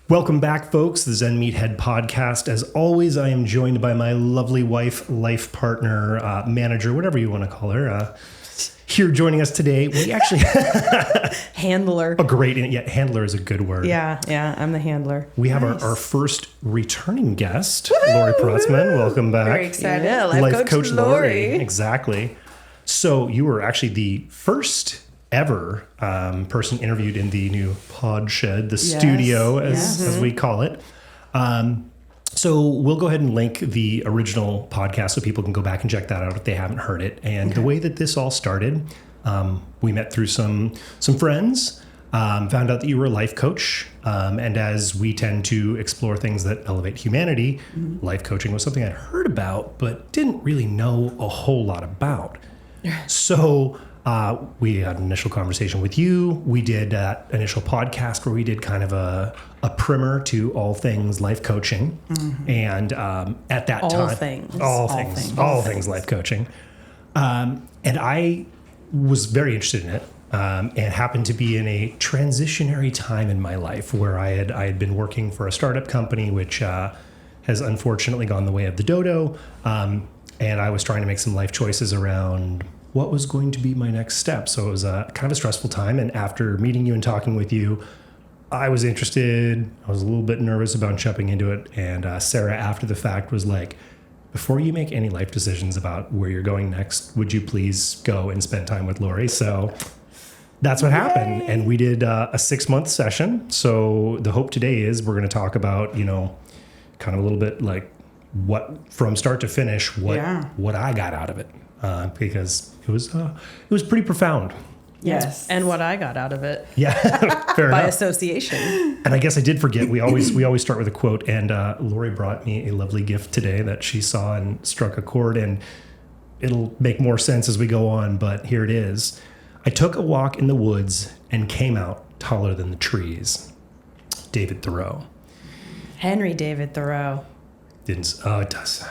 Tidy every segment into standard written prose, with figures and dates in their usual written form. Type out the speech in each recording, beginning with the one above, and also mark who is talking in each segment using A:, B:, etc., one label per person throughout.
A: Welcome back, folks, the Zen Meathead podcast. As always, I am joined by my lovely wife, life partner, manager, whatever you want to call her. Here joining us today, we actually...
B: Handler.
A: Handler is a good word.
B: Yeah, I'm the handler.
A: We have our first returning guest, Lori Prutsman. Welcome back.
B: Very excited.
C: Yeah,
A: Life Coach
C: Lori.
A: Exactly. So you were actually the first ever person interviewed in the new pod shed, the studio, as we call it. So we'll go ahead and link the original podcast so people can go back and check that out if they haven't heard it. And the way that this all started, we met through some friends, found out that you were a life coach. And as we tend to explore things that elevate humanity, life coaching was something I'd heard about, but didn't really know a whole lot about. So we had an initial conversation with you. We did that initial podcast where we did kind of a primer to all things life coaching. And at that time, all things life coaching. And I was very interested in it and happened to be in a transitionary time in my life where I had been working for a startup company, which has unfortunately gone the way of the dodo. And I was trying to make some life choices around what was going to be my next step. So it was a kind of a stressful time. And after meeting you and talking with you, I was interested. I was a little bit nervous about jumping into it. And Sarah, after the fact, was like, before you make any life decisions about where you're going next, would you please go and spend time with Lori? So that's what happened. And we did a 6-month session. So the hope today is we're going to talk about, kind of a little bit like what from start to finish, what I got out of it. Because it was pretty profound.
B: Yes. And what I got out of it.
A: Yeah, fair
B: by
A: enough.
B: association.
A: And I guess I did forget. We always start with a quote. And Lori brought me a lovely gift today that she saw and struck a chord. And it'll make more sense as we go on. But here it is. I took a walk in the woods and came out taller than the trees. David Thoreau.
B: Henry David Thoreau.
A: It does.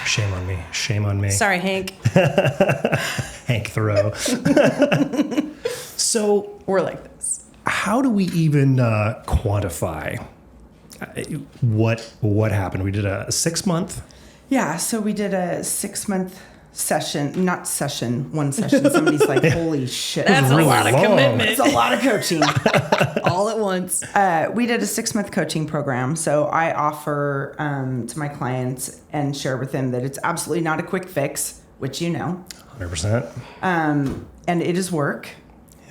A: Shame on me.
B: Sorry, Hank.
A: Hank Thoreau. So
B: we're like this.
A: How do we even quantify what happened? We did a 6-month.
C: Yeah, so we did a 6-month session, one session. Somebody's like, holy shit.
B: That's
A: really
B: a lot
A: long.
B: of commitment.
C: It's a lot of coaching.
B: All at once.
C: We did a 6-month coaching program. So I offer to my clients and share with them that it's absolutely not a quick fix, which
A: 100%.
C: And it is work.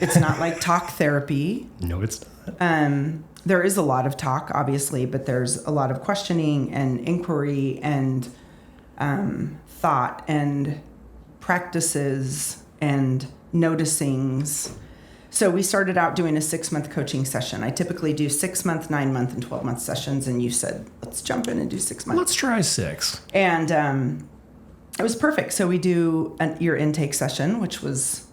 C: It's not like talk therapy.
A: No, it's not.
C: There is a lot of talk, obviously, but there's a lot of questioning and inquiry and thought and practices and noticings. So we started out doing a 6-month coaching session. I typically do 6-month, 9-month, and 12-month sessions. And you said, let's jump in and do 6 months.
A: Let's try 6.
C: And it was perfect. So we do your intake session, which was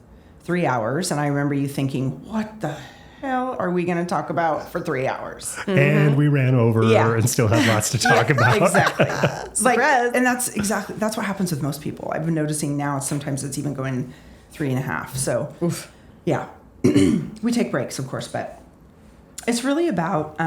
C: 3 hours. And I remember you thinking, what the hell are we going to talk about for 3 hours?
A: And we ran over and still have lots to talk about.
C: Exactly. And that's what happens with most people. I've been noticing now sometimes it's even going 3.5. So yeah, we take breaks, of course, but it's really about,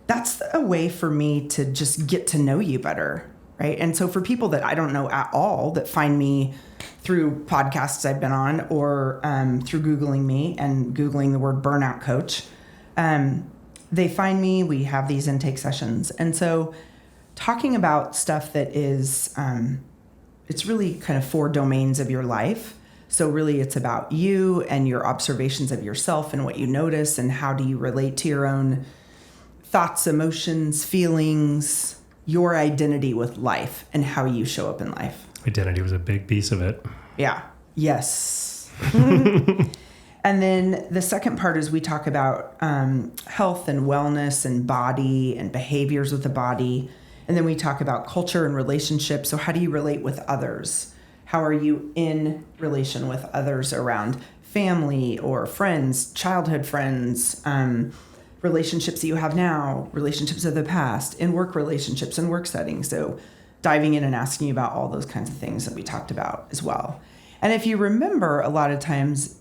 C: that's a way for me to just get to know you better. Right. And so for people that I don't know at all that find me through podcasts I've been on or through Googling me and Googling the word burnout coach, they find me, we have these intake sessions. And so talking about stuff that is, it's really kind of 4 domains of your life. So really it's about you and your observations of yourself and what you notice and how do you relate to your own thoughts, emotions, feelings, your identity with life and how you show up in life.
A: Identity was a big piece of it.
C: Yeah. Yes. And then the second part is we talk about health and wellness and body and behaviors with the body. And then we talk about culture and relationships. So how do you relate with others? How are you in relation with others around family or friends, childhood friends, relationships that you have now, relationships of the past, in work relationships and work settings. So diving in and asking you about all those kinds of things that we talked about as well. And if you remember, a lot of times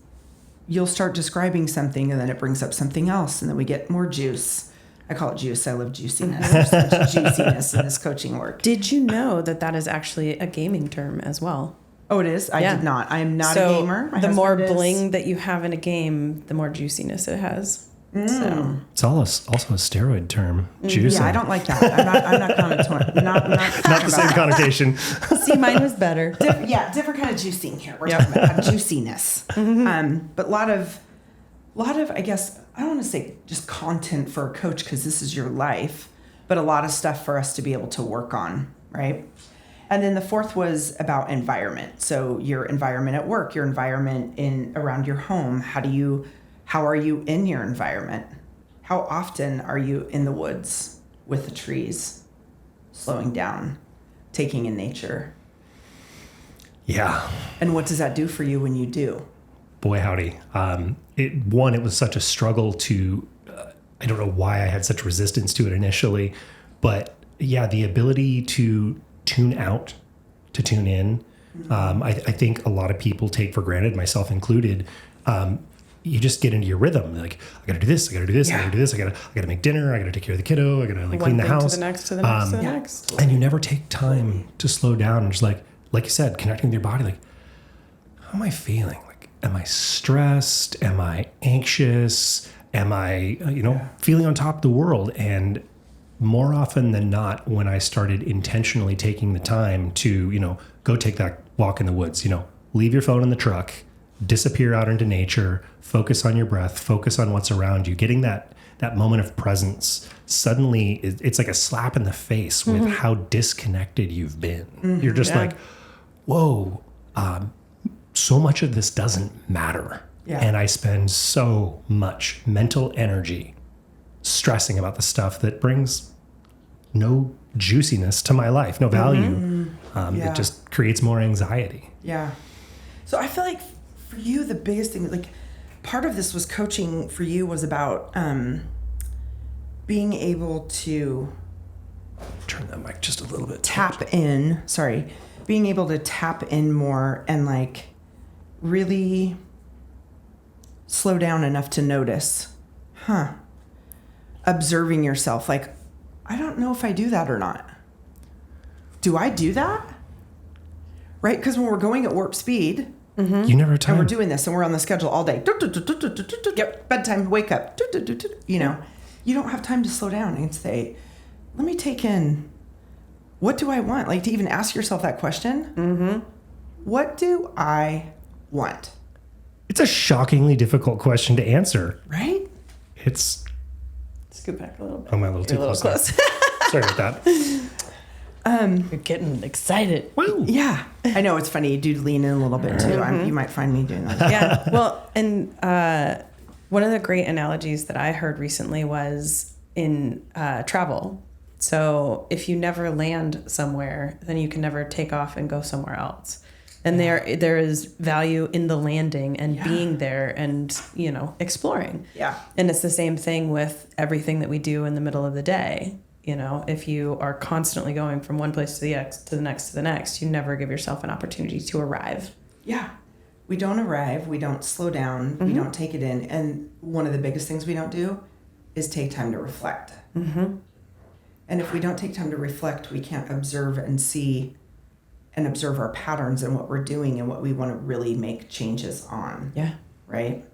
C: you'll start describing something and then it brings up something else and then we get more juice. I call it juice. I love juiciness. There's so much juiciness in this coaching work.
B: Did you know that is actually a gaming term as well?
C: Oh, it is? I did not. I am not a gamer.
B: The more bling that you have in a game, the more juiciness it has. So.
A: It's also a steroid term. Juicing.
C: Yeah, I don't like that. I'm not connotating. Not
A: the same connotation.
B: See, mine was better.
C: Different kind of juicing here. We're talking about juiciness. But a lot of, I guess, I don't want to say just content for a coach because this is your life, but a lot of stuff for us to be able to work on, right? And then the fourth was about environment. So your environment at work, your environment around your home. How are you in your environment? How often are you in the woods with the trees, slowing down, taking in nature?
A: Yeah.
C: And what does that do for you when you do?
A: Boy, howdy. It was such a struggle to, I don't know why I had such resistance to it initially, but yeah, the ability to tune out, to tune in. I think a lot of people take for granted, myself included. You just get into your rhythm. Like, I got to do this. I got to do this. I got to do this. I got to make dinner. I got to take care of the kiddo. I got to clean the house.
B: To the next, to the next, to the next.
A: And you never take time to slow down and just like you said, connecting with your body. Like, how am I feeling? Like, am I stressed? Am I anxious? Am I, feeling on top of the world? And more often than not, when I started intentionally taking the time to, go take that walk in the woods, leave your phone in the truck, disappear out into nature, focus on your breath, focus on what's around you, getting that moment of presence, suddenly it's like a slap in the face with how disconnected you've been. You're just like, whoa, so much of this doesn't matter. Yeah. And I spend so much mental energy stressing about the stuff that brings no juiciness to my life, no value. It just creates more anxiety.
C: Yeah. So I feel like for you, the biggest thing, like part of this was coaching for you was about being able to
A: turn that mic just a little bit.
C: Being able to tap in more and like really slow down enough to notice, observing yourself. Like, I don't know if I do that or not. Do I do that? Right? Because when we're going at warp speed,
A: you never have time.
C: And we're doing this and we're on the schedule all day. Yep. Bedtime, wake up. You don't have time to slow down and say, let me take in, what do I want? Like to even ask yourself that question. What do I want?
A: It's a shockingly difficult question to answer.
C: Right?
A: It's...
B: Scoot back a little bit.
A: Oh, my little too close. Sorry about that.
B: You're getting excited.
A: Woo.
C: Yeah. I know, it's funny. You do lean in a little bit too. You might find me doing that.
B: Yeah. Well, and one of the great analogies that I heard recently was in travel. So if you never land somewhere, then you can never take off and go somewhere else. And there is value in the landing and being there and, exploring. Yeah. And it's the same thing with everything that we do in the middle of the day. If you are constantly going from one place to the next, you never give yourself an opportunity to arrive.
C: Yeah. We don't arrive. We don't slow down. We don't take it in. And one of the biggest things we don't do is take time to reflect. And if we don't take time to reflect, we can't observe and see and observe our patterns and what we're doing and what we want to really make changes on.
B: Yeah.
C: Right?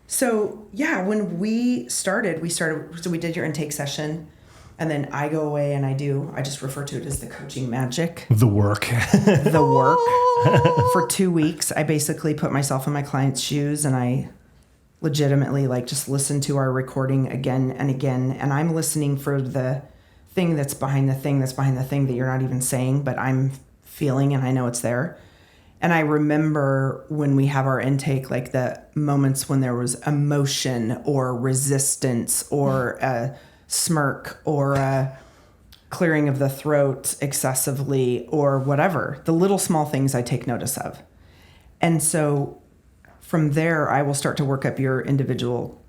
C: So, when we started, so we did your intake session. And then I go away and I just refer to it as the coaching magic.
A: The work.
C: For 2 weeks, I basically put myself in my client's shoes and I legitimately just listen to our recording again and again. And I'm listening for the thing that's behind the thing that you're not even saying, but I'm feeling and I know it's there. And I remember when we have our intake, the moments when there was emotion or resistance or a smirk or a clearing of the throat excessively or whatever, the little small things I take notice of. And so from there, I will start to work up your individual,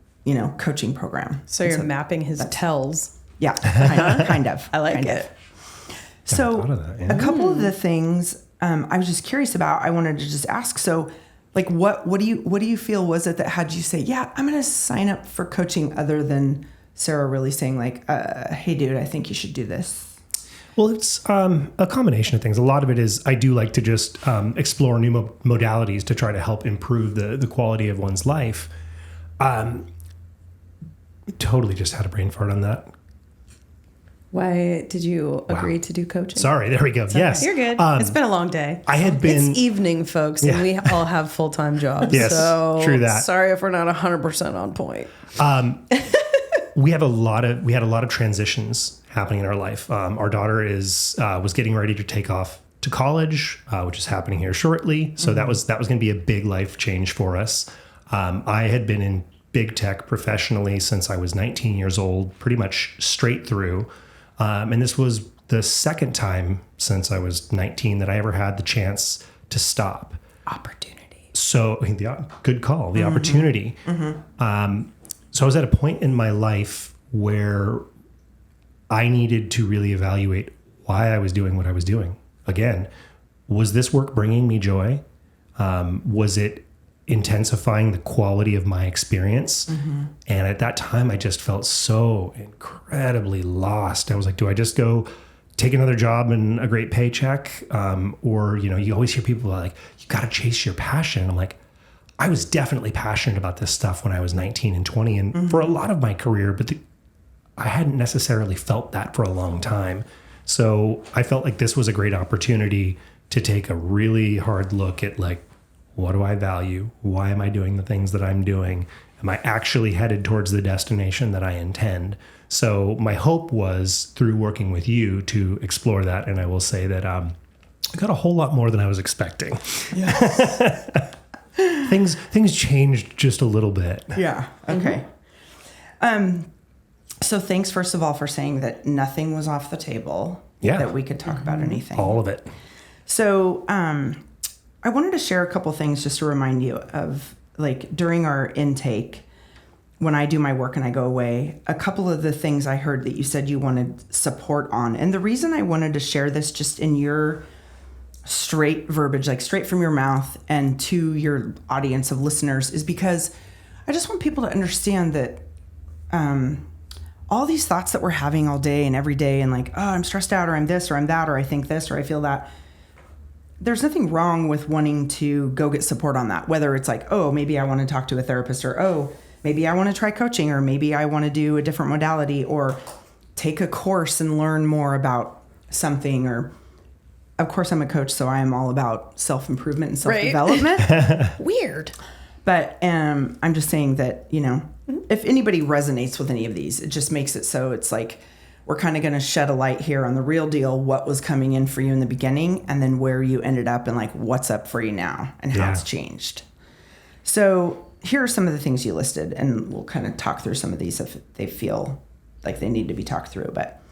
C: coaching program.
B: So you're mapping his tells.
C: Yeah, kind of.
B: I like it.
C: So a couple of the things I was just curious about, I wanted to just ask. So what do you feel was it that had you say, I'm going to sign up for coaching other than Sarah really saying like, hey dude, I think you should do this?
A: Well, it's a combination of things. A lot of it is I do like to just explore new modalities to try to help improve the quality of one's life. Totally just had a brain fart on that.
B: Why did you agree to do coaching?
A: Sorry, there we go. Yes.
B: You're good. It's been a long day.
A: I had been...
B: It's evening, folks, and we all have full-time jobs.
A: Yes,
B: so
A: true that.
B: Sorry if we're not 100% on point.
A: We had a lot of transitions happening in our life. Our daughter was getting ready to take off to college, which is happening here shortly. So that was going to be a big life change for us. I had been in big tech professionally since I was 19 years old, pretty much straight through. And this was the second time since I was 19 that I ever had the chance to stop.
C: Opportunity.
A: So good call, the opportunity. So I was at a point in my life where I needed to really evaluate why I was doing what I was doing. Again, was this work bringing me joy? Was it intensifying the quality of my experience? And at that time, I just felt so incredibly lost. I was like, do I just go take another job and a great paycheck? Or, you always hear people like, you got to chase your passion. I'm like, I was definitely passionate about this stuff when I was 19 and 20 and for a lot of my career, but I hadn't necessarily felt that for a long time. So I felt like this was a great opportunity to take a really hard look at like, what do I value? Why am I doing the things that I'm doing? Am I actually headed towards the destination that I intend? So my hope was through working with you to explore that. And I will say that I got a whole lot more than I was expecting.
C: Yes.
A: Things changed just a little bit.
C: Yeah. Okay. So thanks, first of all, for saying that nothing was off the table.
A: Yeah.
C: That we could talk about anything.
A: All of it.
C: So I wanted to share a couple things just to remind you of, like, during our intake, when I do my work and I go away, a couple of the things I heard that you said you wanted support on. And the reason I wanted to share this just in your straight verbiage, like straight from your mouth and to your audience of listeners, is because I just want people to understand that all these thoughts that we're having all day and every day and like, oh, I'm stressed out or I'm this or I'm that or I think this or I feel that. There's nothing wrong with wanting to go get support on that, whether it's like, oh, maybe I want to talk to a therapist, or, oh, maybe I want to try coaching, or maybe I want to do a different modality or take a course and learn more about something. Or, of course, I'm a coach, so I am all about self-improvement and self-development.
B: Right. Weird.
C: But I'm just saying that, if anybody resonates with any of these, it just makes it so it's like, we're kind of going to shed a light here on the real deal, what was coming in for you in the beginning, and then where you ended up and like what's up for you now and how it's changed. So here are some of the things you listed, and we'll kind of talk through some of these if they feel like they need to be talked through. But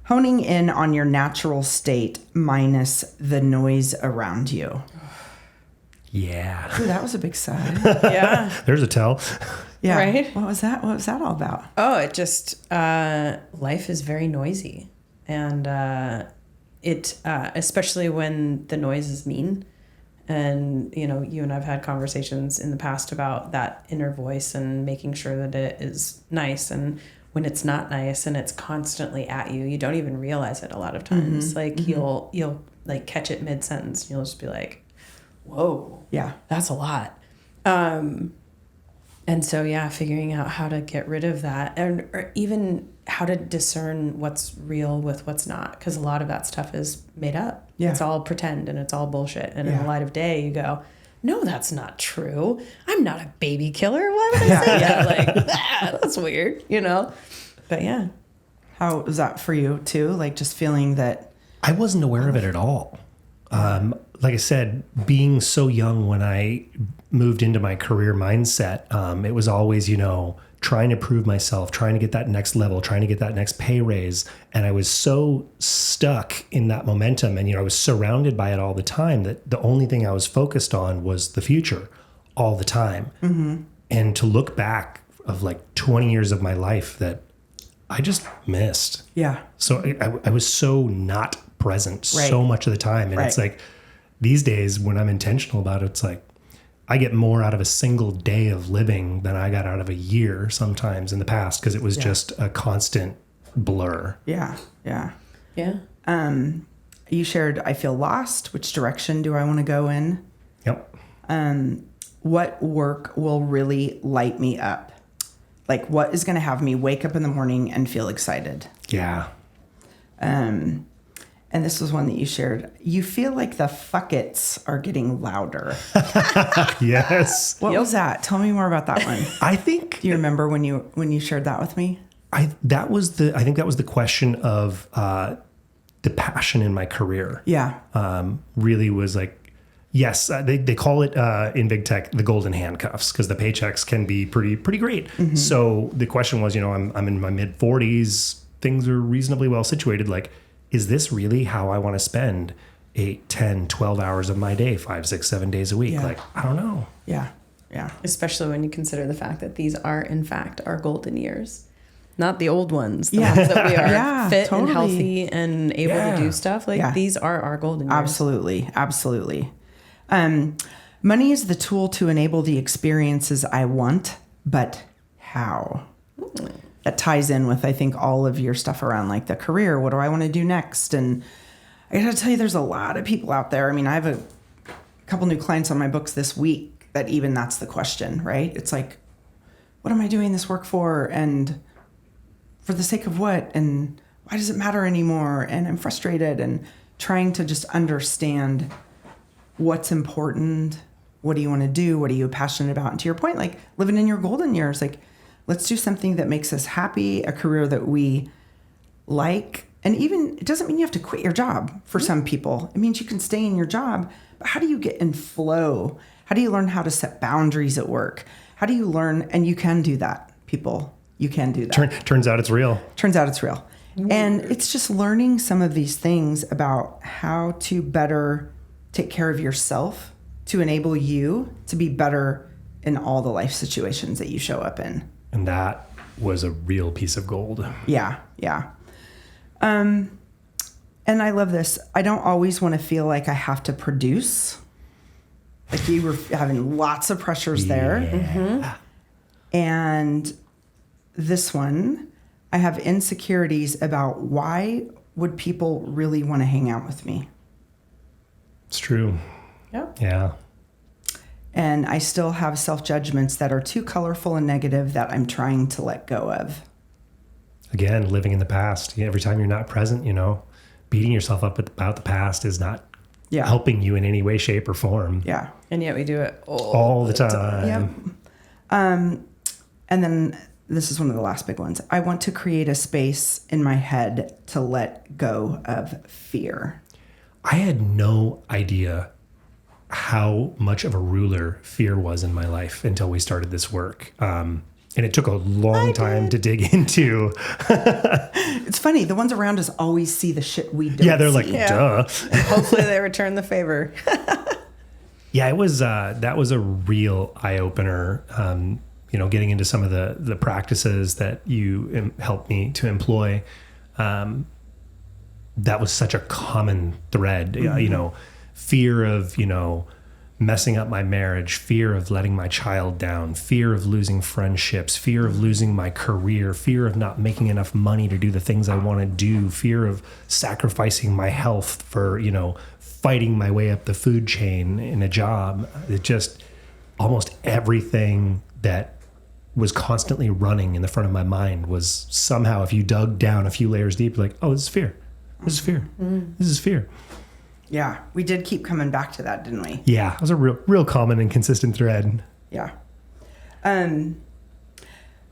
C: honing in on your natural state minus the noise around you.
A: Yeah.
C: Ooh, that was a big sigh.
B: Yeah.
A: There's a tell.
C: Yeah.
B: Right?
C: What was that? What was that all about?
B: Oh, it just, life is very noisy. And especially when the noise is mean. And, you and I've had conversations in the past about that inner voice and making sure that it is nice. And when it's not nice and it's constantly at you, you don't even realize it a lot of times. You'll like catch it mid-sentence. You'll just be like, whoa,
C: yeah,
B: that's a lot. And so, figuring out how to get rid of that, or even how to discern what's real with what's not. Because a lot of that stuff is made up.
C: Yeah.
B: It's all pretend and it's all bullshit. And in the light of day, you go, no, that's not true. I'm not a baby killer. Why would I say that? Like, that's weird, But yeah.
C: How was that for you too? Like just feeling that?
A: I wasn't aware of it at all. Like I said, being so young when I moved into my career mindset, it was always, trying to prove myself, trying to get that next level, trying to get that next pay raise. And I was so stuck in that momentum and, I was surrounded by it all the time that the only thing I was focused on was the future all the time. Mm-hmm. And to look back of like 20 years of my life that I just missed.
C: Yeah.
A: So I was so not present so much of the time. And it's like, these days when I'm intentional about it, it's like, I get more out of a single day of living than I got out of a year sometimes in the past, because it was just a constant blur.
C: Yeah. Yeah.
B: Yeah.
C: You shared, I feel lost. Which direction do I want to go in?
A: Yep.
C: What work will really light me up? Like, what is going to have me wake up in the morning and feel excited?
A: Yeah.
C: And this was one that you shared. You feel like the fuck-its are getting louder.
A: Yes.
C: What was that? Tell me more about that one.
A: I think.
C: Do you remember when you shared that with me?
A: I think that was the question of the passion in my career.
C: Yeah.
A: Really was like, yes, they call it in big tech the golden handcuffs, because the paychecks can be pretty great. Mm-hmm. So the question was, I'm in my mid 40s, things are reasonably well situated. Like, is this really how I want to spend 8, 10, 12 hours of my day, 5, 6, 7 days a week?
C: Yeah.
A: Like, I don't know.
C: Yeah. Yeah.
B: Especially when you consider the fact that these are, in fact, our golden years. Not the old ones. The
C: Yeah.
B: ones that we are fit
C: totally.
B: and healthy and able to do stuff. Like, these are our golden years.
C: Absolutely. Absolutely. Money is the tool to enable the experiences I want, but how? That ties in with, I think, all of your stuff around like the career. What do I want to do next? And I got to tell you, there's a lot of people out there. I mean, I have a couple new clients on my books this week that even that's the question, right? It's like, what am I doing this work for? And for the sake of what? And why does it matter anymore? And I'm frustrated, and trying to just understand what's important. What do you want to do? What are you passionate about? And to your point, like living in your golden years, like, let's do something that makes us happy, a career that we like. And even, it doesn't mean you have to quit your job for some people. It means you can stay in your job. But how do you get in flow? How do you learn how to set boundaries at work? How do you learn? And you can do that, people. You can do that.
A: Turns out it's real.
C: Turns out it's real. And it's just learning some of these things about how to better take care of yourself to enable you to be better in all the life situations that you show up in.
A: And that was a real piece of gold.
C: Yeah, yeah. And I love this. I don't always want to feel like I have to produce. Like, you were having lots of pressures there.
B: Mm-hmm.
C: And this one, I have insecurities about why would people really want to hang out with me?
A: It's true.
B: Yep.
A: Yeah.
C: And I still have self-judgments that are too colorful and negative that I'm trying to let go of.
A: Again, living in the past. Every time you're not present, beating yourself up about the past is not helping you in any way, shape, or form.
C: Yeah.
B: And yet we do it
A: all the time.
C: Yep. And then this is one of the last big ones. I want to create a space in my head to let go of fear.
A: I had no idea how much of a ruler fear was in my life until we started this work. And it took a long time to dig into.
C: It's funny. The ones around us always see the shit we don't see.
A: Yeah, they're like, duh.
B: And hopefully they return the favor.
A: Yeah, it was. That was a real eye opener. Getting into some of the practices that you helped me to employ. That was such a common thread. Mm-hmm. Fear of messing up my marriage, fear of letting my child down, fear of losing friendships, fear of losing my career, fear of not making enough money to do the things I want to do, fear of sacrificing my health for, fighting my way up the food chain in a job. It just, almost everything that was constantly running in the front of my mind was somehow, if you dug down a few layers deep, like, oh, this is fear. This is fear. This is fear.
C: Yeah, we did keep coming back to that, didn't we?
A: Yeah, it was a real common and consistent thread.
C: Yeah.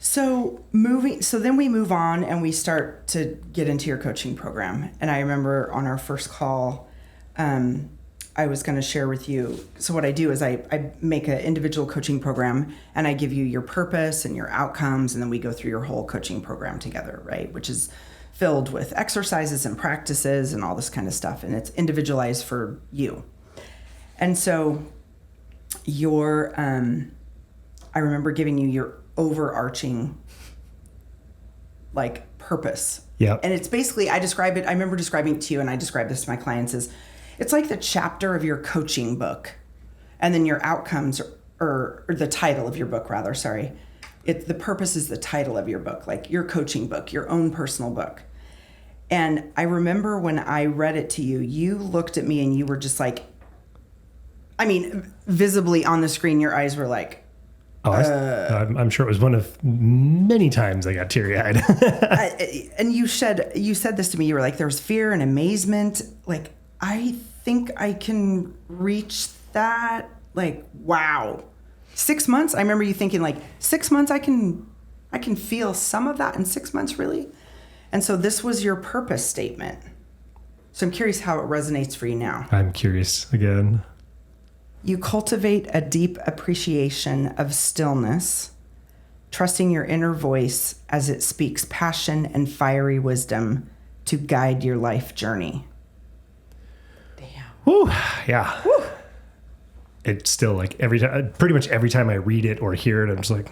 C: So then we move on and we start to get into your coaching program. And I remember on our first call, I was going to share with you. So what I do is I make an individual coaching program, and I give you your purpose and your outcomes, and then we go through your whole coaching program together, right? Which is filled with exercises and practices and all this kind of stuff. And it's individualized for you. And so I remember giving you your overarching purpose.
A: Yeah.
C: And it's basically, I remember describing it to you, and I describe this to my clients, as it's like the chapter of your coaching book. And then your outcomes or the title of your book, rather, sorry. The purpose is the title of your book, like your coaching book, your own personal book. And I remember when I read it to you, you looked at me and you were just like, I mean, visibly on the screen, your eyes were like,
A: I'm sure it was one of many times I got teary-eyed.
C: And you said this to me. You were like, there was fear and amazement. Like, I think I can reach that. Like, wow. 6 months. I remember you thinking like 6 months. I can feel some of that in 6 months, really. And so this was your purpose statement. So I'm curious how it resonates for you now.
A: I'm curious again.
C: You cultivate a deep appreciation of stillness, trusting your inner voice as it speaks passion and fiery wisdom to guide your life journey.
B: Damn.
A: Whew, yeah. Whew. It's still like pretty much every time I read it or hear it, I'm just like,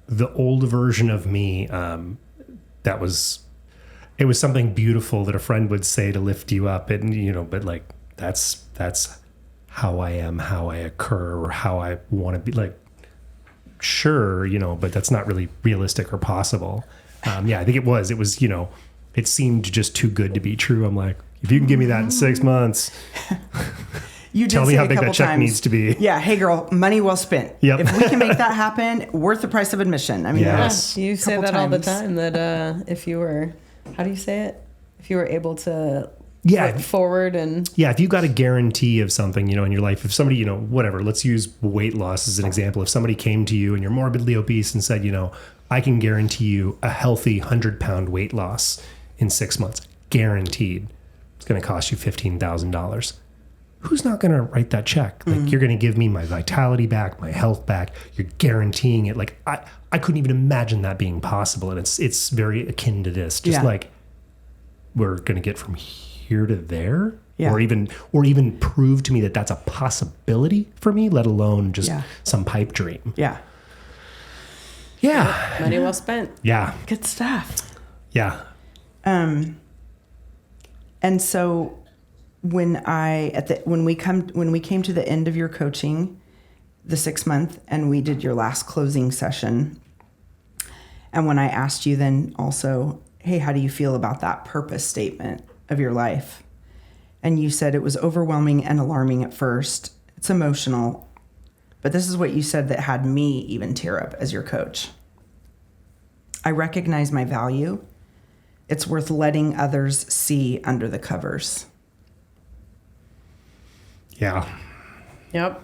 A: the old version of me, it was something beautiful that a friend would say to lift you up, and but like that's how I am, how I occur, or how I want to be. Like, sure, but that's not really realistic or possible. I think it was it seemed just too good to be true. I'm like, if you can give me that in 6 months,
C: you
A: tell me how big that check needs to be.
C: Yeah, hey girl, money well spent.
A: Yep.
C: If we can make that happen, worth the price of admission. I mean,
A: yes.
B: You say that all the time. That if you were, how do you say it? If you were able to look forward and
A: if you got a guarantee of something, in your life, if somebody, whatever, let's use weight loss as an example. If somebody came to you and you're morbidly obese and said, I can guarantee you a healthy 100-pound weight loss in 6 months, guaranteed. It's going to cost you $15,000. Who's not going to write that check? Like, you're going to give me my vitality back, my health back. You're guaranteeing it. Like, I couldn't even imagine that being possible. And it's very akin to this. Just like, we're going to get from here to there, or even prove to me that that's a possibility for me, let alone just some pipe dream.
C: Yeah.
B: Money well spent.
A: Yeah.
C: Good stuff.
A: Yeah.
C: And so when we came to the end of your coaching, the 6 month, and we did your last closing session, and when I asked you then also, hey, how do you feel about that purpose statement of your life? And you said it was overwhelming and alarming at first. It's emotional. But this is what you said that had me even tear up as your coach. I recognize my value. It's worth letting others see under the covers.
A: Yeah.
B: Yep.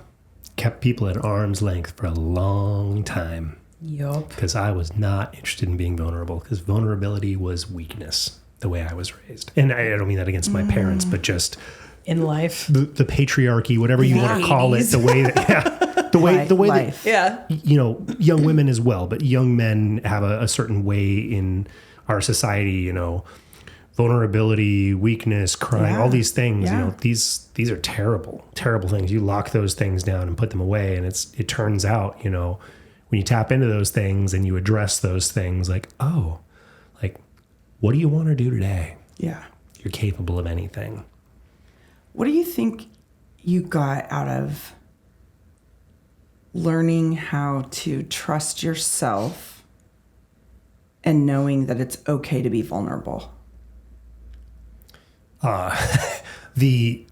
A: Kept people at arm's length for a long time.
B: Yup.
A: Because I was not interested in being vulnerable, because vulnerability was weakness, the way I was raised. And I don't mean that against my parents, but just
B: in life,
A: the patriarchy, whatever you want to call it, the way that, the way
C: life.
A: that, young women as well, but young men have a certain way in our society, vulnerability, weekness, crying, all these things, these are terrible, terrible things. You lock those things down and put them away. And it turns out, when you tap into those things and you address those things, like, what do you want to do today?
C: Yeah.
A: You're capable of anything.
C: What do you think you got out of learning how to trust yourself and knowing that it's okay to be vulnerable?
A: The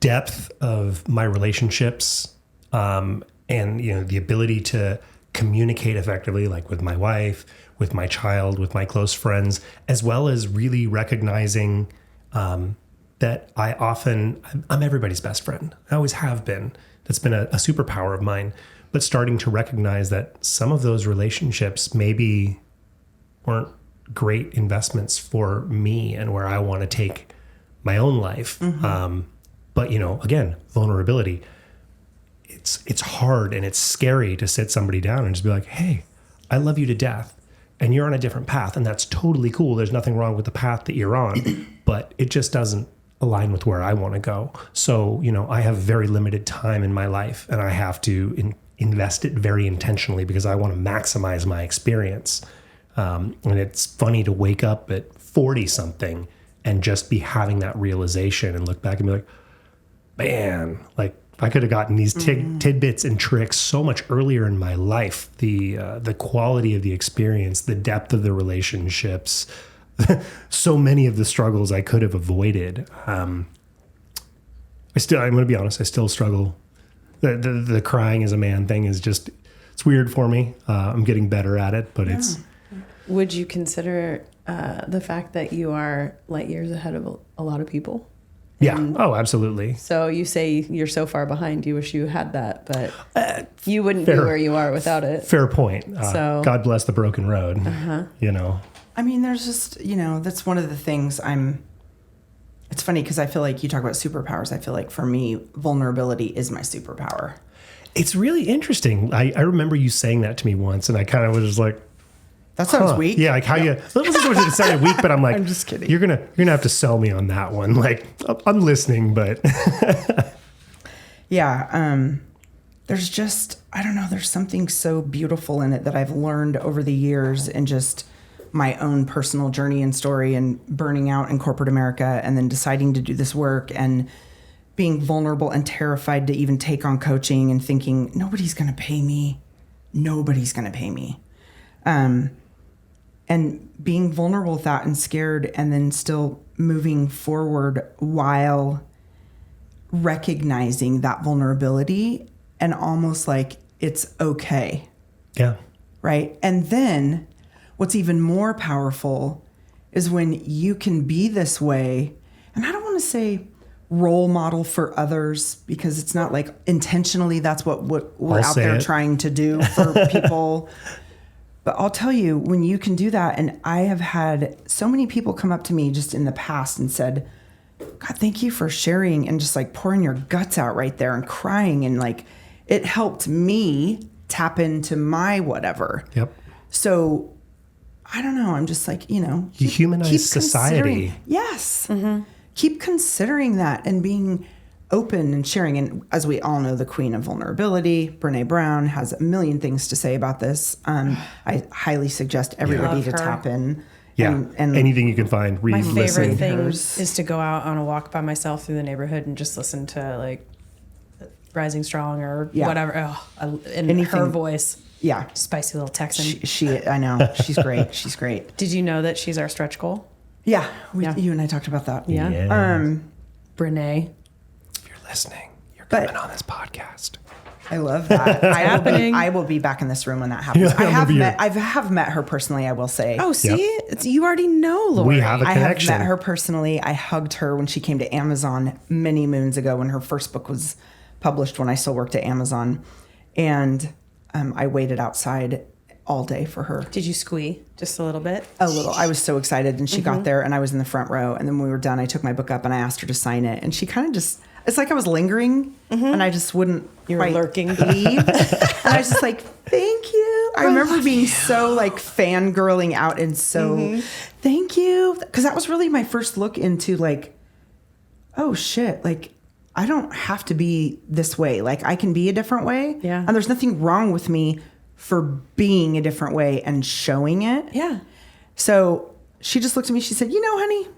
A: depth of my relationships, and the ability to communicate effectively, like with my wife, with my child, with my close friends, as well as really recognizing that I'm everybody's best friend. I always have been. That's been a superpower of mine. But starting to recognize that some of those relationships maybe weren't great investments for me and where I want to take my own life. But again, vulnerability. It's hard and it's scary to sit somebody down and just be like, hey, I love you to death and you're on a different path, and that's totally cool. There's nothing wrong with the path that you're on, but it just doesn't align with where I want to go. So, I have very limited time in my life, and I have to invest it very intentionally because I want to maximize my experience. And it's funny to wake up at 40 something and just be having that realization and look back and be like, man, like I could have gotten these tidbits and tricks so much earlier in my life. The quality of the experience, the depth of the relationships, so many of the struggles I could have avoided. I'm going to be honest, I still struggle. The crying as a man thing is just, it's weird for me. I'm getting better at it, but it's.
B: Would you consider the fact that you are light years ahead of a lot of people?
A: Yeah. Oh, absolutely.
B: So you say you're so far behind, you wish you had that, but you wouldn't be where you are without it.
A: Fair point.
B: So
A: God bless the broken road, you know.
C: I mean, there's just, that's one of the things it's funny because I feel like you talk about superpowers. I feel like for me, vulnerability is my superpower.
A: It's really interesting. I remember you saying that to me once, and I kind of was just like,
C: that sounds weak.
A: Yeah, like how you. It sounded weak, but I'm like,
C: I'm just kidding.
A: You're gonna have to sell me on that one. Like, I'm listening, but
C: yeah. There's just, I don't know. There's something so beautiful in it that I've learned over the years, and just my own personal journey and story, and burning out in corporate America, and then deciding to do this work, and being vulnerable and terrified to even take on coaching, and thinking nobody's gonna pay me. Nobody's gonna pay me. And being vulnerable with that and scared, and then still moving forward while recognizing that vulnerability and almost like it's okay.
A: yeah,
C: Right. And then what's even more powerful is when you can be this way. And I don't want to say role model for others, because it's not like intentionally that's what we're out there trying to do for people. But I'll tell you, when you can do that, and I have had so many people come up to me just in the past and said, God, thank you for sharing, and just like pouring your guts out right there and crying. And like, it helped me tap into my whatever.
A: Yep.
C: So I don't know. I'm just like,
A: you humanize society.
C: Yes. Mm-hmm. Keep considering that and being open and sharing. And as we all know, the queen of vulnerability, Brene Brown, has a million things to say about this. I highly suggest everybody to tap in.
A: Yeah. And anything you can find, read,
B: my favorite
A: listen.
B: thing is to go out on a walk by myself through the neighborhood and just listen to like Rising Strong or whatever. Oh, and her voice.
C: Yeah.
B: Spicy little Texan.
C: I know. She's great. She's great.
B: Did you know that she's our stretch goal?
C: Yeah. You and I talked about that.
B: Yeah.
A: Yes.
B: Brene.
A: If you're listening, you're coming on this podcast.
C: I love that. I will be back in this room when that happens.
A: Yeah,
C: I have met her personally, I will say.
B: Oh, see? You already know Lori.
A: We have a connection.
C: I have met her personally. I hugged her when she came to Amazon many moons ago, when her first book was published, when I still worked at Amazon. And I waited outside all day for her.
B: Did you squee just a little bit?
C: A little. I was so excited. And she got there, and I was in the front row. And then when we were done, I took my book up and I asked her to sign it. And she kind of just, it's like I was lingering, and I just wouldn't
B: lurking.
C: leave. And I was just like, thank you. I remember being so like fangirling out, and so thank you. Because that was really my first look into like, oh shit, like I don't have to be this way. Like I can be a different way.
B: Yeah.
C: And there's nothing wrong with me for being a different way and showing it.
B: Yeah.
C: So she just looked at me. She said, honey,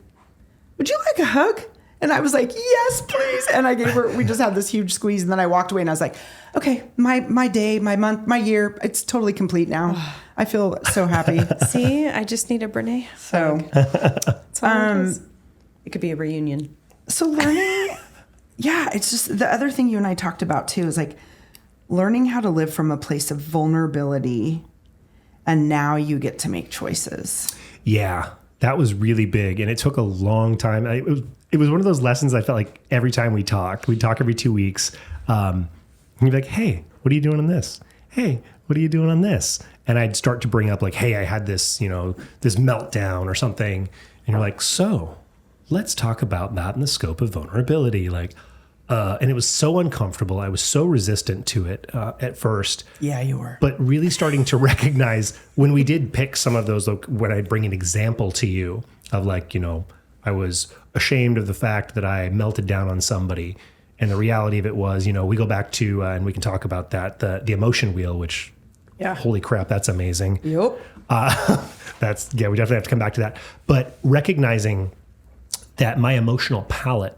C: would you like a hug? And I was like, yes, please. And I gave her, we just had this huge squeeze. And then I walked away and I was like, okay, my day, my month, my year, it's totally complete now. I feel so happy.
B: See, I just need a Brene.
C: So,
B: it could be a reunion.
C: So learning, it's just the other thing you and I talked about too, is like learning how to live from a place of vulnerability. And now you get to make choices.
A: Yeah, that was really big. And it took a long time. It was one of those lessons I felt like every time we'd talk every 2 weeks. And you'd be like, hey, what are you doing on this? Hey, what are you doing on this? And I'd start to bring up like, hey, I had this, this meltdown or something. And you're like, so let's talk about that in the scope of vulnerability. Like, and it was so uncomfortable. I was so resistant to it at first.
C: Yeah, you were.
A: But really starting to recognize when we did pick some of those, like when I'd bring an example to you of like, I was ashamed of the fact that I melted down on somebody. And the reality of it was, we go back to, and we can talk about that, the emotion wheel, which, holy crap, that's amazing.
C: Yep.
A: We definitely have to come back to that. But recognizing that my emotional palette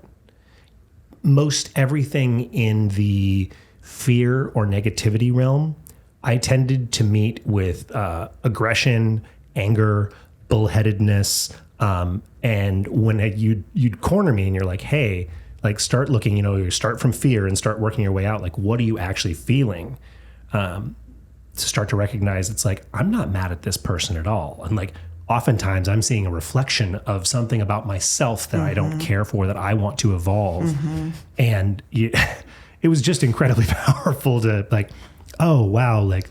A: most everything in the fear or negativity realm, I tended to meet with aggression, anger, bullheadedness. And when you'd corner me and you're like, hey, like start looking, you start from fear and start working your way out. Like, what are you actually feeling? To start to recognize it's like, I'm not mad at this person at all. And like, oftentimes I'm seeing a reflection of something about myself that I don't care for, that I want to evolve. And it was just incredibly powerful to like, oh, wow, like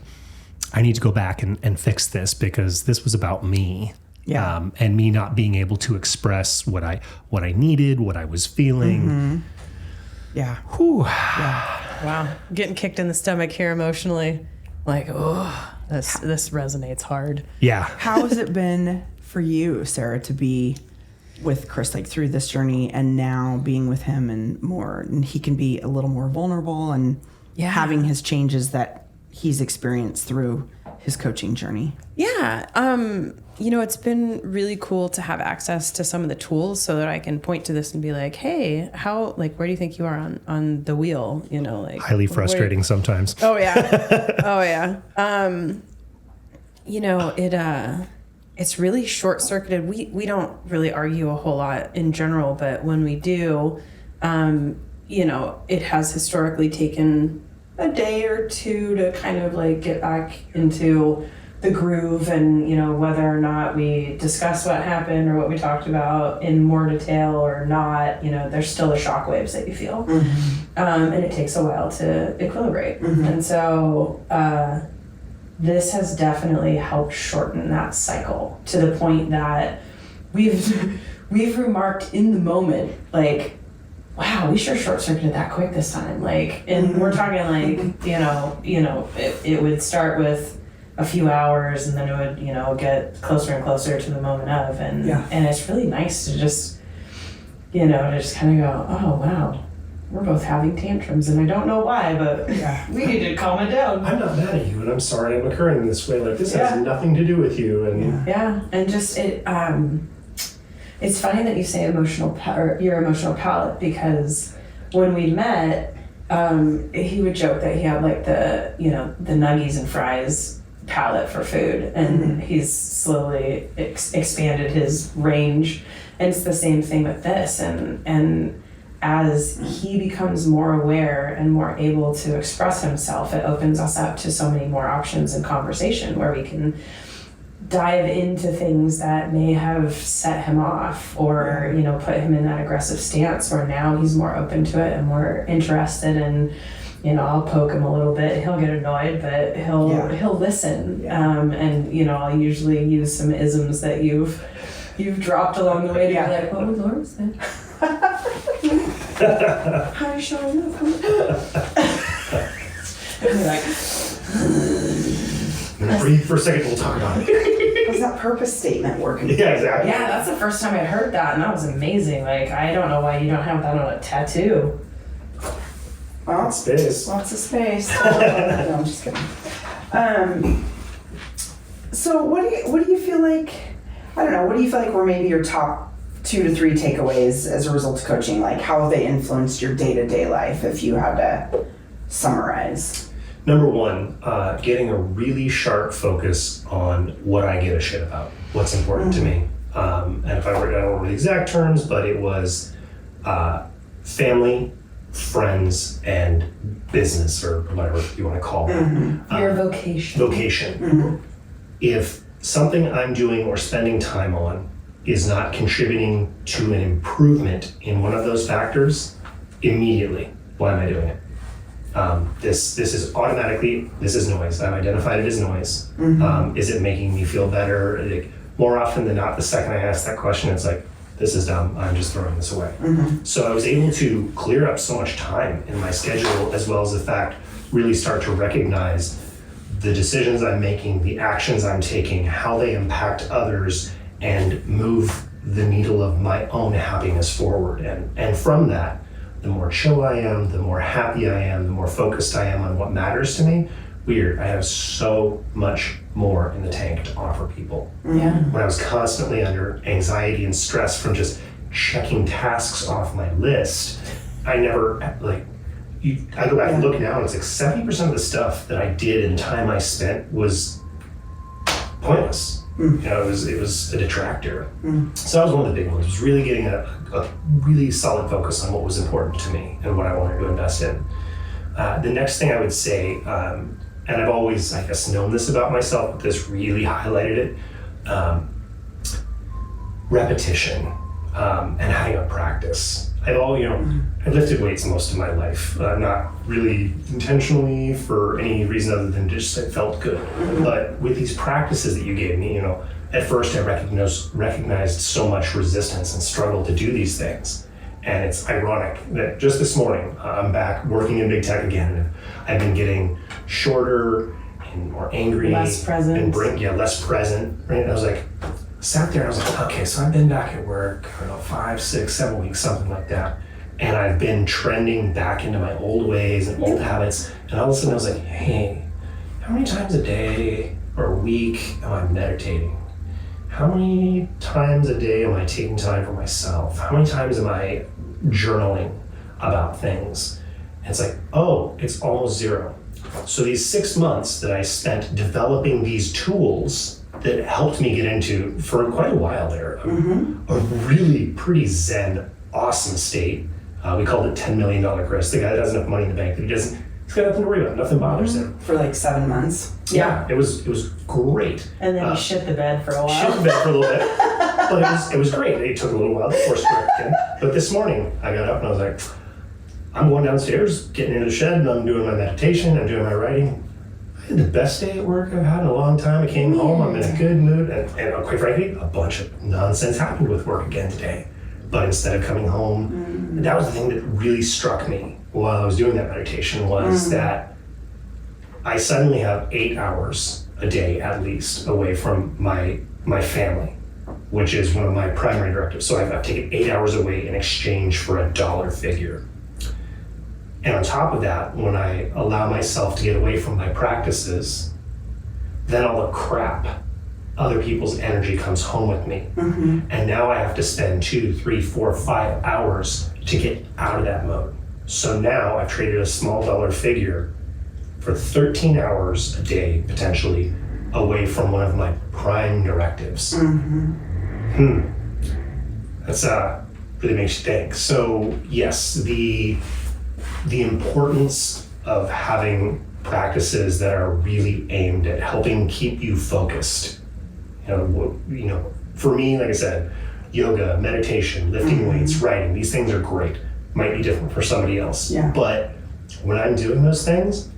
A: I need to go back and fix this because this was about me.
C: Yeah.
A: And me not being able to express what I needed, what I was feeling.
C: Yeah.
A: Whew.
C: Yeah.
B: Wow. Getting kicked in the stomach here emotionally. Like, oh, this resonates hard.
A: Yeah.
C: How has it been for you, Sarah, to be with Chris, like through this journey and now being with him and he can be a little more vulnerable and having his changes that he's experienced through his coaching journey?
B: Yeah. It's been really cool to have access to some of the tools so that I can point to this and be like, hey, where do you think you are on the wheel?
A: Highly frustrating sometimes.
B: Oh yeah. Oh yeah. It's really short-circuited. We don't really argue a whole lot in general, but when we do, it has historically taken a day or two to kind of like get back into the groove and, whether or not we discuss what happened or what we talked about in more detail or not, there's still the shock waves that you feel. And it takes a while to equilibrate. And so this has definitely helped shorten that cycle to the point that we've remarked in the moment, like, wow, we sure short-circuited that quick this time. Like, and we're talking like, it would start with a few hours and then it would, get closer and closer to the moment of. And it's really nice to just, to just kind of go, oh, wow, we're both having tantrums and I don't know why, but we need to calm it down.
A: I'm not mad at you and I'm sorry I'm occurring this way. Like, this has nothing to do with you. And
B: and just it's funny that you say your emotional palate, because when we met, he would joke that he had like the nuggies and fries palate for food, and he's slowly expanded his range. And it's the same thing with this. And as he becomes more aware and more able to express himself, it opens us up to so many more options in conversation where we can dive into things that may have set him off or, put him in that aggressive stance where now he's more open to it and more interested. And, I'll poke him a little bit. He'll get annoyed, but he'll listen. And, I'll usually use some isms that you've dropped along the way to be like, what would Laura say? How are you showing up? And be like,
A: I'm gonna breathe for a second, we'll talk about it.
C: How's that purpose statement working?
A: Yeah, exactly.
B: Yeah, that's the first time I heard that, and that was amazing. Like, I don't know why you don't have that on a tattoo.
C: Well,
A: space.
C: Lots of space. No, I'm just kidding. So what do you feel like? I don't know. What do you feel like were maybe your top 2 to 3 takeaways as a result of coaching? Like, how have they influenced your day-to-day life? If you had to summarize.
A: Number 1, getting a really sharp focus on what I give a shit about, what's important to me. And if I don't remember the exact terms, but it was family, friends, and business, or whatever you want to call it.
B: Your vocation.
A: Vocation. If something I'm doing or spending time on is not contributing to an improvement in one of those factors, immediately, why am I doing it? This is automatically, this is noise. I've identified it as noise. Is it making me feel better? Like, more often than not, the second I ask that question, it's like, this is dumb, I'm just throwing this away. So I was able to clear up so much time in my schedule, as well as the fact, really start to recognize the decisions I'm making, the actions I'm taking, how they impact others, and move the needle of my own happiness forward. And from that, the more chill I am, the more happy I am, the more focused I am on what matters to me. Weird, I have so much more in the tank to offer people. When I was constantly under anxiety and stress from just checking tasks off my list, I never, like, I go back and look now, and it's like 70% of the stuff that I did and time I spent was pointless. You know, it was a detractor. So that was one of the big ones, was really getting a really solid focus on what was important to me and what I wanted to invest in. The next thing I would say, and I've always, I guess, known this about myself, but this really highlighted it, repetition and having a practice. I've lifted weights most of my life, not really intentionally for any reason other than just it felt good. But with these practices that you gave me, at first I recognized so much resistance and struggle to do these things. And it's ironic that just this morning, I'm back working in big tech again, and I've been getting shorter and more angry.
B: Less present.
A: And less present. Right? And I was like, sat there and I was like, okay, so I've been back at work, 5, 6, 7 weeks, something like that. And I've been trending back into my old ways and old habits. And all of a sudden I was like, hey, how many times a day or a week am I meditating? How many times a day am I taking time for myself? How many times am I journaling about things? And it's like, oh, it's almost zero. So these 6 months that I spent developing these tools that helped me get into, for quite a while there, a really pretty zen, awesome state. We called it $10 million Chris. The guy that has enough money in the bank that he's got nothing to worry about. Nothing bothers him.
C: For like 7 months.
A: Yeah, it was great.
B: And then he shit the bed for a while.
A: Shit the bed for a little bit, but it was great. It took a little while to course correct him. But this morning I got up and I was like, I'm going downstairs, getting into the shed, and I'm doing my meditation, I'm doing my writing. I had the best day at work I've had in a long time. I came home, I'm in a good mood, and quite frankly, a bunch of nonsense happened with work again today. But instead of coming home, that was the thing that really struck me while I was doing that meditation, was that I suddenly have 8 hours a day at least away from my family, which is one of my primary directives. So I've taken 8 hours away in exchange for a dollar figure. And on top of that, when I allow myself to get away from my practices, then all the crap, other people's energy comes home with me. And now I have to spend 2, 3, 4, 5 hours to get out of that mode. So now I've traded a small dollar figure for 13 hours a day, potentially, away from one of my prime directives. That's really makes you think. So yes, the importance of having practices that are really aimed at helping keep you focused. For me, like I said, yoga, meditation, lifting weights, writing, these things are great. Might be different for somebody else. But when I'm doing those things,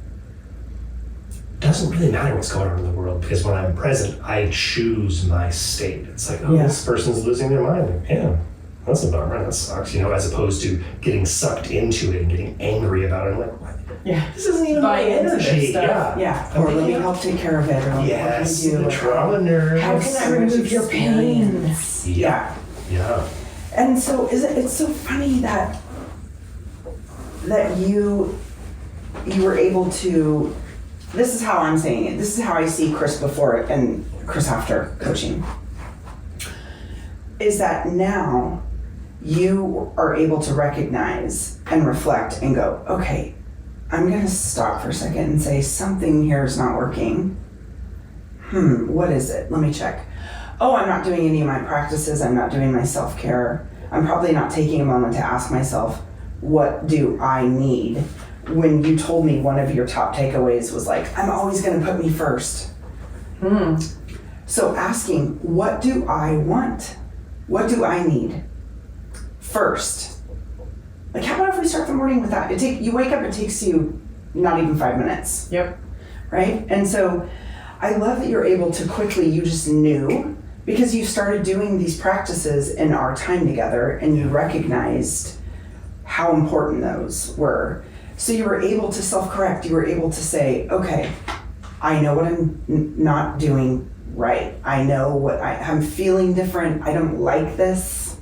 A: it doesn't really matter what's going on in the world, because when I'm present, I choose my state. It's like, this person's losing their mind. Like, yeah, that's a bummer, that sucks, as opposed to getting sucked into it and getting angry about it. I'm like, what? This isn't even my energy.
C: Or let me help take care of it. Or
A: yes, the trauma nurse.
C: How can I remove your pain?
A: Yeah.
C: And so it's so funny that you were able to, this is how I'm saying it, this is how I see Chris before and Chris after coaching, is that now you are able to recognize and reflect and go, okay, I'm going to stop for a second and say something here is not working. What is it? Let me check. Oh, I'm not doing any of my practices. I'm not doing my self-care. I'm probably not taking a moment to ask myself, what do I need? When you told me one of your top takeaways was like, I'm always going to put me first. So asking, what do I want? What do I need first? Like, how about if we start the morning with that? You wake up, it takes you not even 5 minutes.
B: Yep.
C: Right? And so I love that you're able to quickly, you just knew, because you started doing these practices in our time together and you recognized how important those were. So you were able to self-correct. You were able to say, okay, I know what I'm not doing right. I know what I'm feeling different. I don't like this.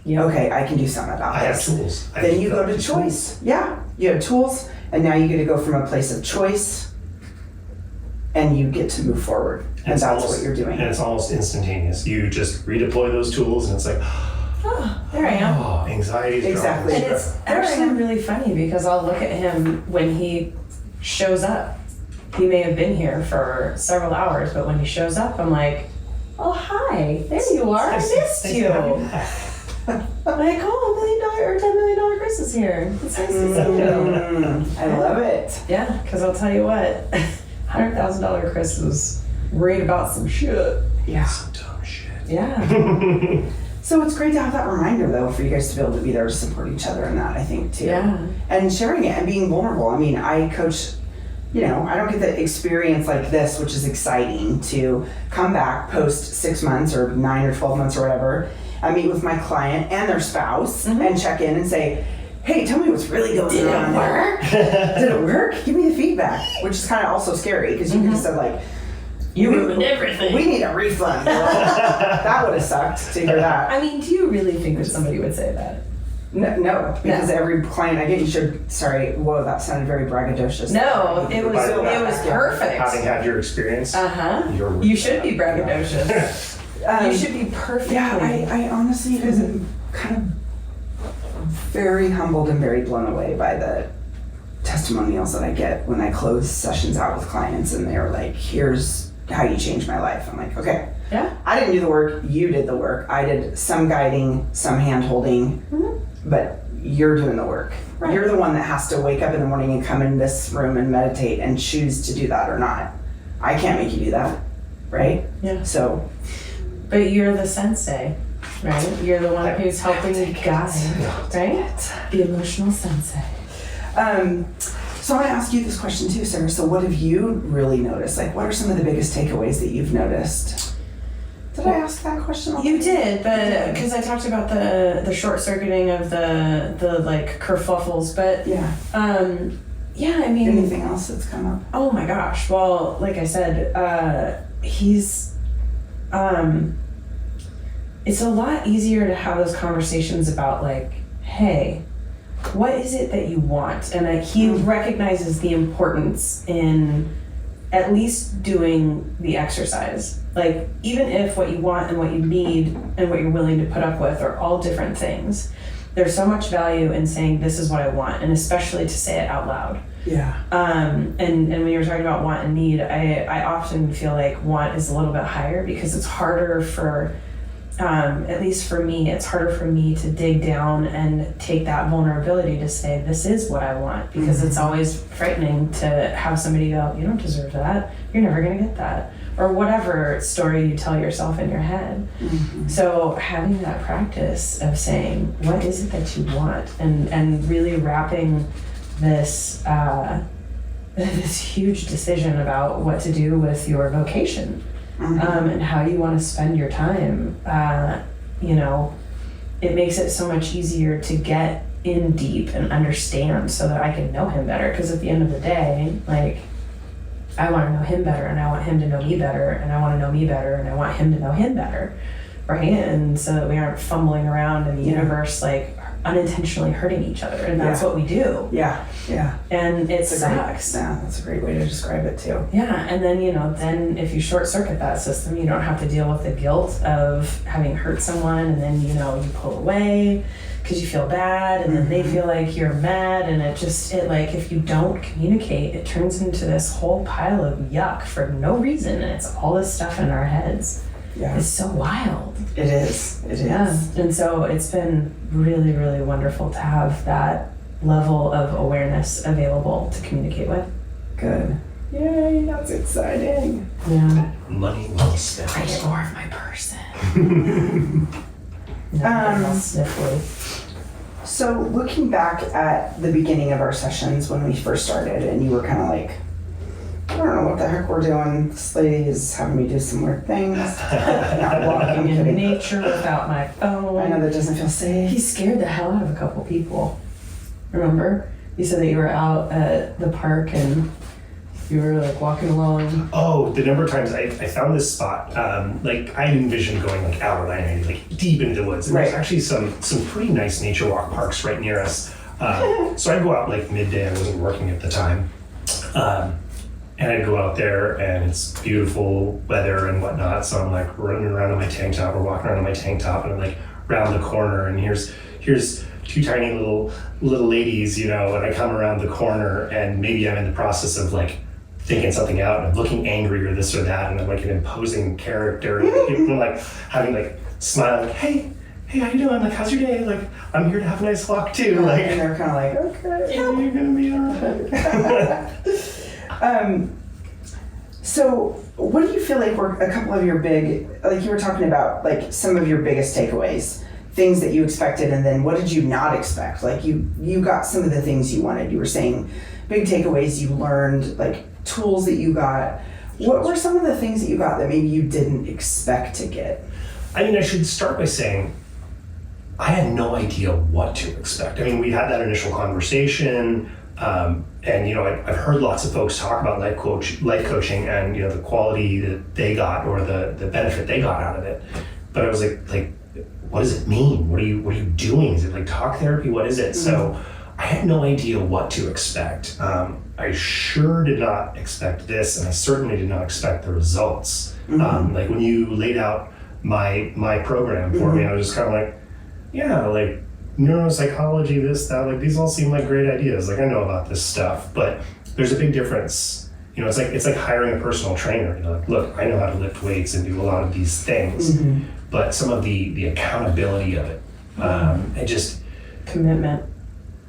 C: Okay, I can do something about this.
A: I have tools.
C: Then you go to choice. Yeah, you have tools, and now you get to go from a place of choice, and you get to move forward. And that's what you're doing.
A: And it's almost instantaneous. You just redeploy those tools, and it's like,
B: oh, there I am.
A: Oh, anxiety's
C: Exactly.
B: And it's actually really funny because I'll look at him when he shows up. He may have been here for several hours, but when he shows up, I'm like, oh, hi, there you are. I missed you. Like, oh, $1 million or $10 million Chris is here. It's nice to see you.
C: I love it.
B: Yeah, because I'll tell you what, $100,000 Chris was worried about some shit.
C: Yeah.
A: Some dumb shit.
B: Yeah.
C: So it's great to have that reminder, though, for you guys to be able to be there to support each other in that, I think, too.
B: Yeah.
C: And sharing it and being vulnerable. I mean, I coach, you know, I don't get the experience like this, which is exciting, to come back post 6 months or 9 or 12 months or whatever. I meet with my client and their spouse and check in and say, hey, tell me what's really going on.
B: Did it work?
C: Did it work? Give me the feedback, which is kind of also scary because you could have said, like,
B: You ruined everything.
C: We need a refund. That would have sucked to hear that.
B: I mean, do you really think that somebody would say that?
C: No, because every client I get, you should. Sorry, whoa, that sounded very braggadocious.
B: No, it was perfect.
A: Having had your experience,
B: You should be braggadocious. You should be perfect.
C: Yeah, I honestly, you guys, am kind of very humbled and very blown away by the testimonials that I get when I close sessions out with clients, and they're like, "Here's how you changed my life." I'm like, okay.
B: Yeah.
C: I didn't do the work. You did the work. I did some guiding, some hand holding, but you're doing the work.
B: Right.
C: You're the one that has to wake up in the morning and come in this room and meditate and choose to do that or not. I can't make you do that, right?
B: Yeah.
C: So.
B: But you're the sensei, right? You're the one who's helping guide, right? The emotional sensei.
C: So I want to ask you this question too, Sarah. So what have you really noticed? Like, what are some of the biggest takeaways that you've noticed? Did I ask that question?
B: You did, but because I talked about the short circuiting of the like kerfuffles, but
C: yeah,
B: yeah. I mean,
C: anything else that's come up?
B: Oh my gosh! Well, like I said, he's. It's a lot easier to have those conversations about like, hey, what is it that you want? And he recognizes the importance in at least doing the exercise. Like, even if what you want and what you need and what you're willing to put up with are all different things, there's so much value in saying, this is what I want, and especially to say it out loud.
C: Yeah.
B: And when you were talking about want and need, I often feel like want is a little bit higher because it's harder for, at least for me, it's harder for me to dig down and take that vulnerability to say, this is what I want, because it's always frightening to have somebody go, you don't deserve that. You're never going to get that. Or whatever story you tell yourself in your head. So having that practice of saying, what is it that you want? And really wrapping this this huge decision about what to do with your vocation and how you want to spend your time. You know, it makes it so much easier to get in deep and understand so that I can know him better. Because at the end of the day, like, I want to know him better, and I want him to know me better, and I want to know me better, and I want him to know him better, right? And so that we aren't fumbling around in the universe like unintentionally hurting each other, and that's what we do. Yeah. And it sucks.
C: That's a great way to describe it too.
B: Yeah, and then, you know, then if you short circuit that system, you don't have to deal with the guilt of having hurt someone, and then, you know, you pull away because you feel bad, and then they feel like you're mad, and it like, if you don't communicate, it turns into this whole pile of yuck for no reason, and it's all this stuff in our heads. Yeah. It's so wild.
C: It is.
B: Yeah. And so it's been really, really wonderful to have that level of awareness available to communicate with.
C: Good. Yay, that's exciting.
B: Yeah.
A: Money well spent.
B: I get more of my person. Sniffly.
C: So looking back at the beginning of our sessions when we first started, and you were kind of like, I don't know what the heck we're doing. This lady is having me do some weird things. Not walking
B: in nature without my phone.
C: I know that doesn't feel safe.
B: He scared the hell out of a couple people. Remember? You said that you were out at the park and you were like walking along.
A: Oh, the number of times I found this spot, like I envisioned going like out of line, like deep into the woods. And there's actually some pretty nice nature walk parks right near us. So I'd go out like midday. I wasn't working at the time. And I'd go out there and it's beautiful weather and whatnot. So I'm like running around in my tank top or walking around in my tank top, and I'm like around the corner, and here's two tiny little ladies, you know, and I come around the corner, and maybe I'm in the process of like thinking something out, and I'm looking angry or this or that, and I'm like an imposing character, and people like having like smile, like, hey, how you doing? Like, how's your day? Like, I'm here to have a nice walk too.
C: Yeah,
A: like,
C: and they're kind of like, okay,
A: yeah, you're gonna be alright.
C: So what do you feel like were a couple of your big, like you were talking about, like some of your biggest takeaways, things that you expected, and then what did you not expect? Like you got some of the things you wanted. You were saying big takeaways you learned, like tools that you got. What were some of the things that you got that maybe you didn't expect to get?
A: I mean, I should start by saying I had no idea what to expect. I mean, we had that initial conversation, and you know, I've heard lots of folks talk about life coaching, and you know, the quality that they got or the benefit they got out of it. But I was like, what does it mean? What are you doing? Is it like talk therapy? What is it? Mm-hmm. So I had no idea what to expect. I sure did not expect this, and I certainly did not expect the results. Mm-hmm. Like when you laid out my program for me, I was just kind of like, yeah, like neuropsychology, this, that, like these all seem like great ideas. Like I know about this stuff, but there's a big difference. You know, it's like hiring a personal trainer. You know, like, look, I know how to lift weights and do a lot of these things, but some of the accountability of it, and just
B: commitment.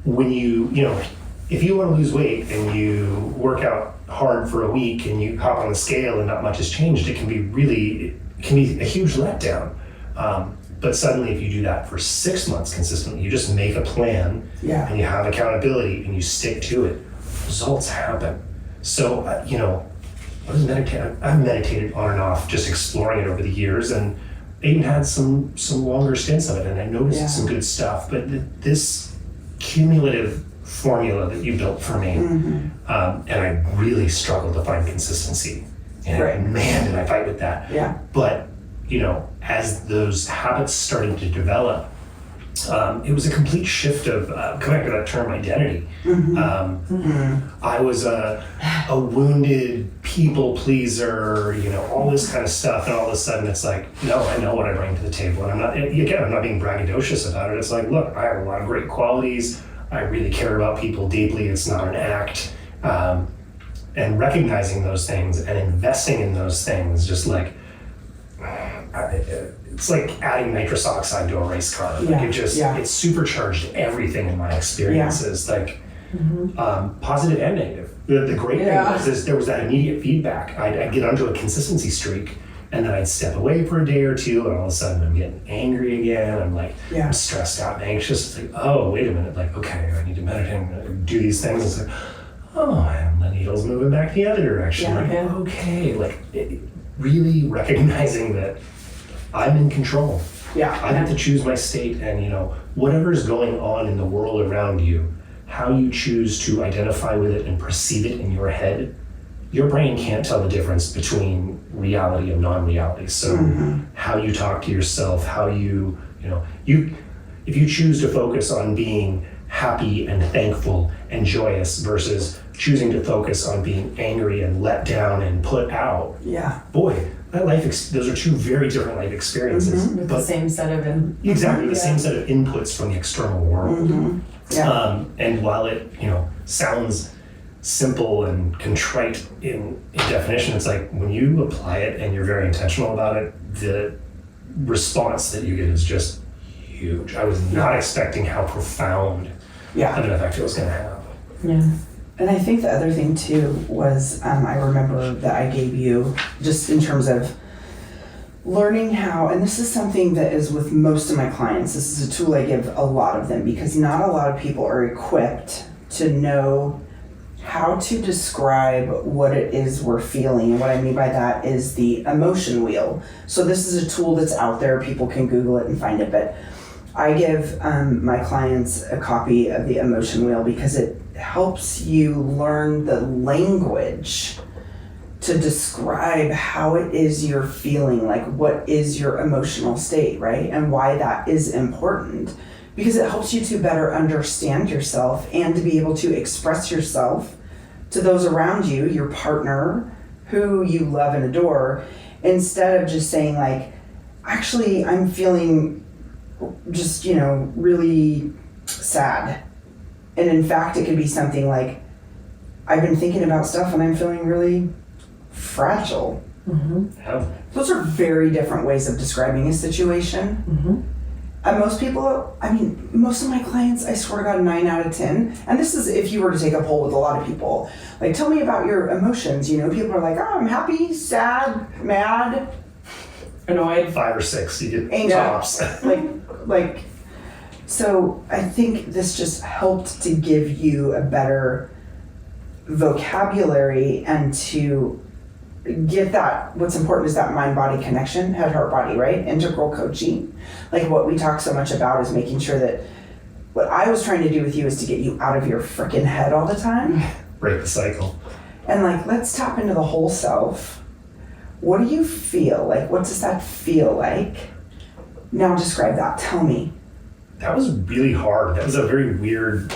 A: When you know, if you want to lose weight and you work out hard for a week and you hop on the scale and not much has changed, it can be a huge letdown. But suddenly if you do that for 6 months consistently, you just make a plan and you have accountability and you stick to it, results happen. So, you know, I've meditated on and off, just exploring it over the years, and I even had some longer stints of it, and I noticed some good stuff. But this cumulative formula that you built for me, and I really struggled to find consistency. And man, did I fight with that. Yeah. But you know, as those habits started to develop, it was a complete shift of coming back to that term identity. I was a wounded people pleaser, you know, all this kind of stuff, and all of a sudden it's like, no, I know what I bring to the table, and I'm not being braggadocious about it. It's like, look, I have a lot of great qualities. I really care about people deeply. It's not an act. And recognizing those things and investing in those things, just like, it's like adding nitrous oxide to a race car. Like it supercharged everything in my experiences, like positive and negative. The great thing was there was that immediate feedback. I'd get onto a consistency streak, and then I'd step away for a day or two, and all of a sudden I'm getting angry again. I'm like, I'm stressed out and anxious. It's like, oh, wait a minute. Like, okay, I need to meditate and do these things. It's like, oh, and the needle's moving back the other direction. Okay, like really recognizing that I'm in control. I get to choose my state, and you know, whatever's going on in the world around you, how you choose to identify with it and perceive it in your head, your brain can't tell the difference between reality and non-reality. So how you talk to yourself, how you know, if you choose to focus on being happy and thankful and joyous versus choosing to focus on being angry and let down and put out, boy, that those are two very different life experiences.
B: With the same set of
A: the same set of inputs from the external world. And while it, you know, sounds simple and contrite in definition, it's like when you apply it and you're very intentional about it, the response that you get is just huge. I was not expecting how profound of an effect it was going to have.
C: And I think the other thing too was, I remember that I gave you, just in terms of learning how, and this is something that is with most of my clients, this is a tool I give a lot of them, because not a lot of people are equipped to know how to describe what it is we're feeling. And what I mean by that is the emotion wheel. So this is a tool that's out there, people can Google it and find it, but I give my clients a copy of the emotion wheel because it helps you learn the language to describe how it is you're feeling, like what is your emotional state, right? And why that is important, because it helps you to better understand yourself and to be able to express yourself to those around you, your partner, who you love and adore, instead of just saying like, actually, I'm feeling just, you know, really sad. And in fact, it could be something like, I've been thinking about stuff and I'm feeling really fragile.
A: Yeah.
C: Those are very different ways of describing a situation. Most people, I mean, most of my clients, I swear to God, 9 out of 10. And this is if you were to take a poll with a lot of people. Like, tell me about your emotions. You know, people are like, oh, I'm happy, sad, mad,
B: annoyed.
A: 5 or 6, you get
C: angry.
A: tops.
C: like, so I think this just helped to give you a better vocabulary and to get that, what's important is that mind-body connection, head-heart-body, right? Integral coaching. Like what we talk so much about is making sure that what I was trying to do with you is to get you out of your freaking head all the time.
A: Break the cycle.
C: And like, let's tap into the whole self. What do you feel? Like, what does that feel like? Now describe that. Tell me.
A: That was really hard. That was a very weird,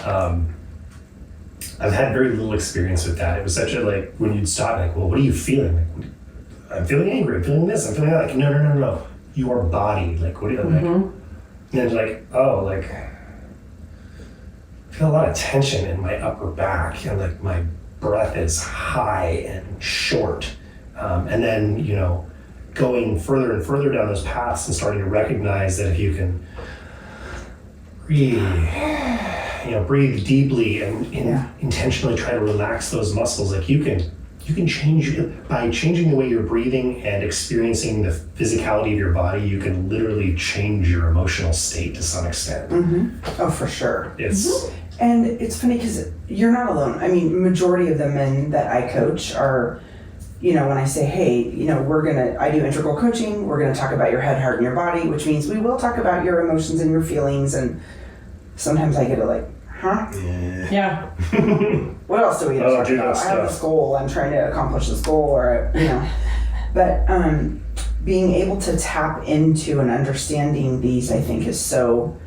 A: I've had very little experience with that. It was such a, like, when you'd stop, like, well, what are you feeling? Like, I'm feeling angry, I'm feeling this, I'm feeling that. Like, no. Your body, like, what do you, like, and then like, oh, like, I feel a lot of tension in my upper back, and like, my breath is high and short. And then, you know, going further and further down those paths and starting to recognize that if you can breathe, you know, breathe deeply and intentionally try to relax those muscles, like you can change, by changing the way you're breathing and experiencing the physicality of your body, you can literally change your emotional state to some extent.
C: Oh, for sure.
A: It's
C: and it's funny because you're not alone. I mean, majority of the men that I coach are, you know, when I say, hey, you know, I do integral coaching, we're gonna talk about your head, heart, and your body, which means we will talk about your emotions and your feelings. And sometimes I get it like, huh?
B: Yeah.
C: What else do we get to talk about? I have this goal, I'm trying to accomplish this goal, or, you know. But being able to tap into and understanding these, I think, is so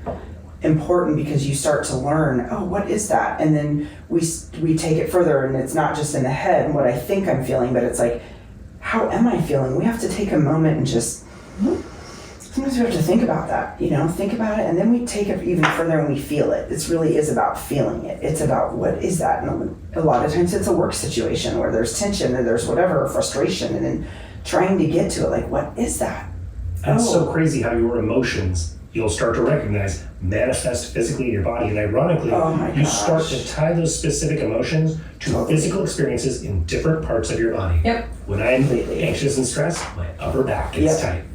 C: important, because you start to learn, oh, what is that? And then we take it further, and it's not just in the head and what I think I'm feeling, but it's like, how am I feeling? We have to take a moment and just, sometimes we have to think about that, you know, think about it, and then we take it even further and we feel it. It really is about feeling it. It's about, what is that? And a lot of times it's a work situation where there's tension or there's whatever, frustration, and then trying to get to it, like, what is that?
A: And it's so crazy how your emotions, you'll start to recognize, manifest physically in your body. And ironically, you start to tie those specific emotions to physical experiences in different parts of your body.
B: Yep.
A: When I'm anxious and stressed, my upper back gets tight.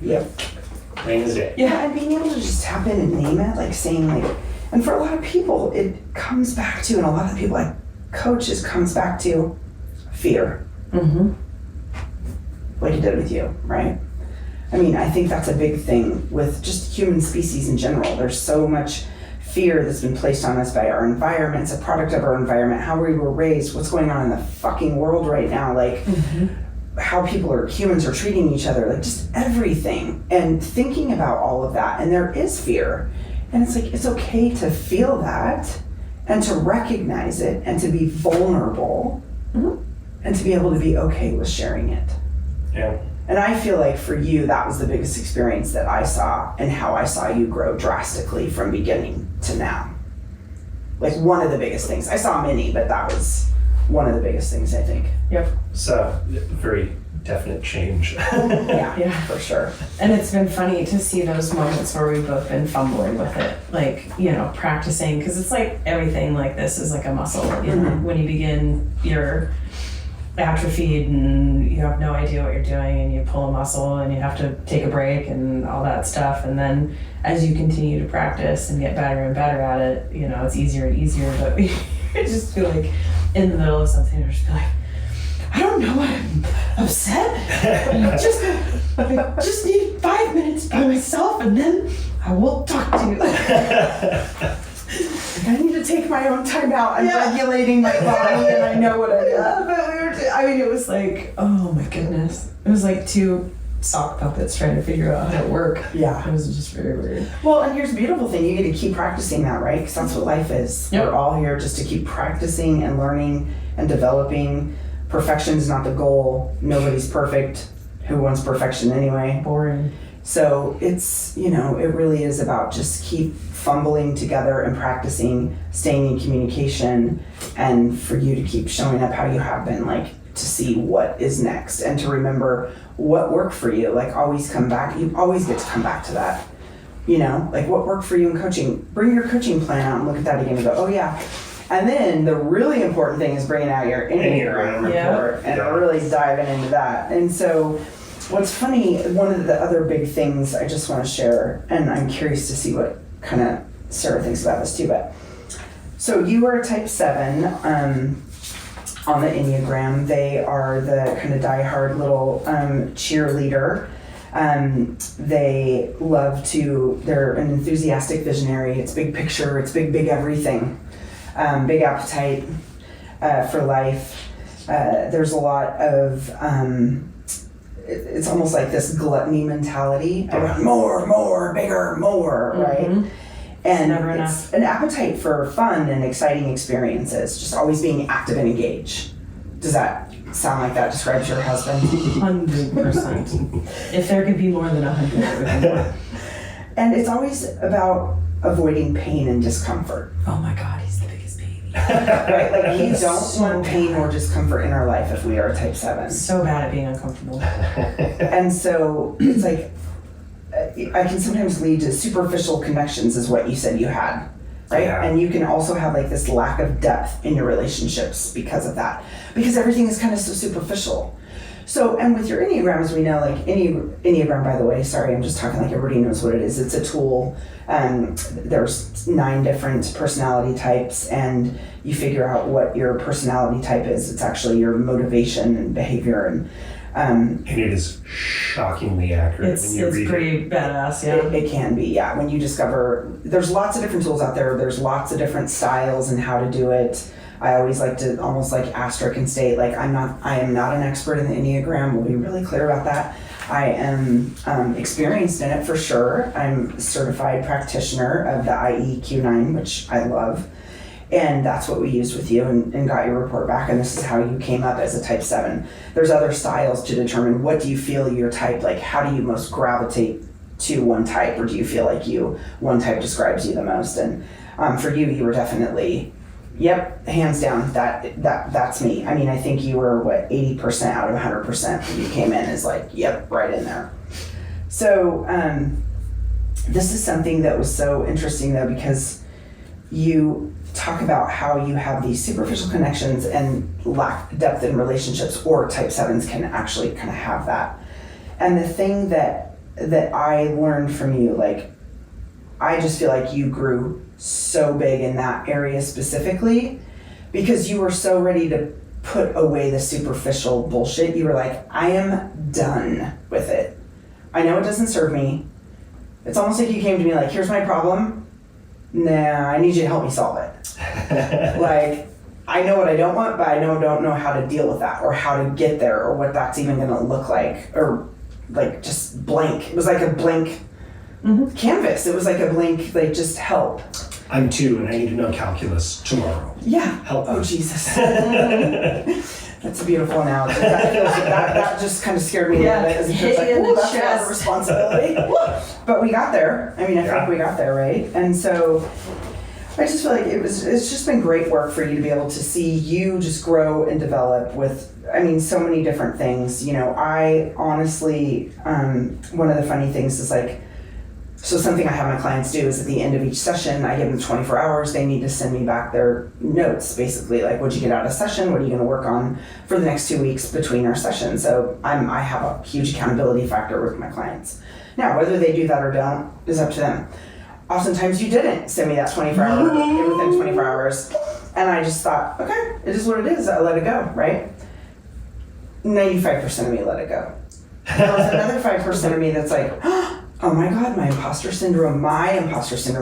A: Plain as day.
C: Yeah, and being able to just tap in and name it, like saying, like, and for a lot of people, it comes back to, and a lot of the people I coach, comes back to fear. Like it did with you, right? I mean, I think that's a big thing with just human species in general. There's so much fear that's been placed on us by our environment. It's a product of our environment, how we were raised, what's going on in the fucking world right now, like how humans are treating each other, like just everything. And thinking about all of that, and there is fear. And it's like, it's okay to feel that and to recognize it and to be vulnerable and to be able to be okay with sharing it.
A: Yeah.
C: And I feel like for you, that was the biggest experience that I saw, and how I saw you grow drastically from beginning to now. Like one of the biggest things. I saw many, but that was one of the biggest things, I think.
B: Yep.
A: So, very definite change.
C: Yeah, for sure.
B: And it's been funny to see those moments where we've both been fumbling with it, like, you know, practicing, because it's like everything like this is like a muscle. You know, when you begin, you're atrophied and you have no idea what you're doing, and you pull a muscle and you have to take a break and all that stuff. And then as you continue to practice and get better and better at it, you know, it's easier and easier. But we just feel like in the middle of something, we're just be like, I don't know, I'm upset. I just need 5 minutes by myself, and then I will talk to you.
C: I need to take my own time out. I'm regulating my body, and I know what I do.
B: I mean, it was like, oh my goodness. It was like two sock puppets trying to figure out how to work.
C: Yeah.
B: It was just very weird.
C: Well, and here's the beautiful thing. You get to keep practicing that, right? Because that's what life is.
B: Yep.
C: We're all here just to keep practicing and learning and developing. Perfection is not the goal. Nobody's perfect. Who wants perfection anyway?
B: Boring.
C: So it's, it really is about just keep fumbling together and practicing, staying in communication, and for you to keep showing up how you have been, like to see what is next and to remember what worked for you. Like always come back. You always get to come back to that. Like what worked for you in coaching. Bring your coaching plan out and look at that again and go, oh yeah. And then the really important thing is bringing out your Enneagram report and really diving into that. And so what's funny, one of the other big things I just want to share, and I'm curious to see what kind of Sarah thinks about this too, but so you are a type 7 on the Enneagram. They are the kind of diehard little cheerleader. They love they're an enthusiastic visionary. It's big picture, it's big everything. Big appetite for life. There's a lot of, it's almost like this gluttony mentality. I want more, bigger, more, right? And it's an appetite for fun and exciting experiences, just always being active and engaged. Does that sound like that describes your husband?
B: 100%. If there could be more than 100, it would be more.
C: And it's always about avoiding pain and discomfort.
B: Oh my God, he's the biggest baby.
C: Right? Like we don't want pain or discomfort in our life if we are a type 7.
B: So bad at being uncomfortable.
C: And so it's like, I can sometimes lead to superficial connections is what you said you had, right? Yeah. And you can also have like this lack of depth in your relationships because of that. Because everything is kind of so superficial. So, and with your Enneagram, as we know, like Enneagram, by the way, sorry, I'm just talking like everybody knows what it is. It's a tool. There's 9 different personality types, and you figure out what your personality type is. It's actually your motivation and behavior, and
A: it is shockingly accurate when you read it.
B: It's pretty badass, yeah.
C: It can be, yeah. When you discover, there's lots of different tools out there. There's lots of different styles and how to do it. I always like to almost like asterisk and state, like I am not an expert in the Enneagram. We'll be really clear about that. I am experienced in it for sure. I'm a certified practitioner of the IEQ9, which I love. And that's what we used with you and got your report back. And this is how you came up as a type 7. There's other styles to determine what do you feel your type, like how do you most gravitate to one type, or do you feel like one type describes you the most? And for you were definitely, yep, hands down, that's me. I mean, I think you were 80% out of 100% you came in as like, yep, right in there. So this is something that was so interesting though, because you talk about how you have these superficial connections and lack depth in relationships, or type 7s can actually kind of have that. And the thing that I learned from you, like, I just feel like you grew so big in that area specifically because you were so ready to put away the superficial bullshit. You were like, I am done with it. I know it doesn't serve me. It's almost like you came to me like, here's my problem. Nah, I need you to help me solve it. Like, I know what I don't want, but I don't know how to deal with that or how to get there or what that's even gonna look like, or like just blank. It was like a blank canvas. It was like a blank, like just help.
A: I'm 2 and I need to know calculus tomorrow.
C: Yeah.
A: Help.
C: Oh, Jesus. That's a beautiful analogy. That just kind of scared me a little bit. As a kid, like, ooh, that's a lot of responsibility. But we got there. I mean, I think we got there, right? And so I just feel like it's just been great work for you to be able to see you just grow and develop with, I mean, so many different things. You know, I honestly, one of the funny things is like, so something I have my clients do is at the end of each session, I give them 24 hours. They need to send me back their notes, basically, like, what'd you get out of session? What are you going to work on for the next 2 weeks between our sessions? So I have a huge accountability factor with my clients. Now, whether they do that or don't is up to them. Oftentimes you didn't send me that 24-hour within 24 hours. And I just thought, okay, it is what it is. I let it go, right? 95% of me let it go. There was another 5% of me that's like, oh my God, my imposter syndrome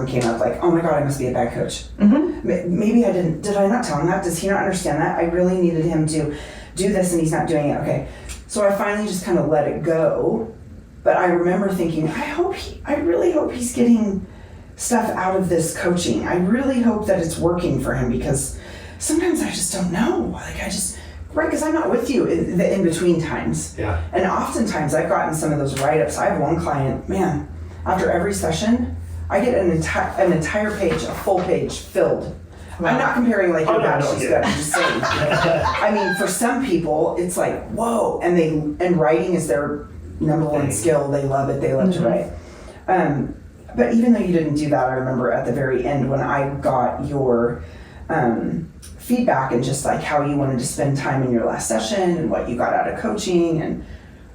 C: came up, like, oh my God, I must be a bad coach. Maybe I did I not tell him that? Does he not understand that? I really needed him to do this and he's not doing it. Okay. So I finally just kind of let it go. But I remember thinking, I really hope he's getting stuff out of this coaching. I really hope that it's working for him, because sometimes I just don't know. Like, Right, because I'm not with you in the in-between times.
A: Yeah.
C: And oftentimes I've gotten some of those write-ups. I have one client, man, after every session, I get an entire page, a full page filled. Wow. I'm not comparing like your bad, she's good, I'm just saying. I mean, for some people, it's like, whoa, and writing is their number one skill. They love it, they love to write. But even though you didn't do that, I remember at the very end when I got your feedback and just like how you wanted to spend time in your last session and what you got out of coaching and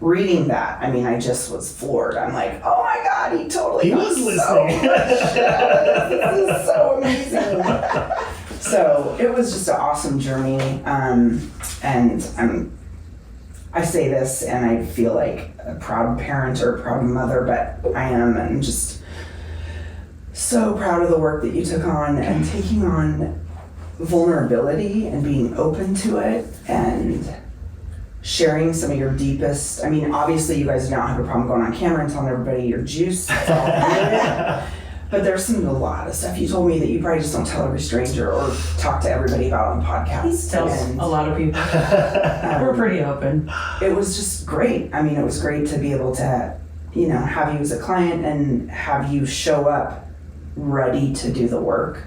C: reading that. I mean, I just was floored. I'm like, oh my God, he totally
A: was listening.
C: This is so amazing. So it was just an awesome journey. And I say this and I feel like a proud parent or a proud mother, but I am, and just so proud of the work that you took on and taking on vulnerability and being open to it and sharing some of your deepest. I mean, obviously you guys don't have a problem going on camera and telling everybody your juice. It's all good. But there's a lot of stuff you told me that you probably just don't tell every stranger or talk to everybody about on podcasts.
B: He tells a lot of people. We're pretty open.
C: It was just great. I mean, it was great to be able to, have you as a client and have you show up ready to do the work,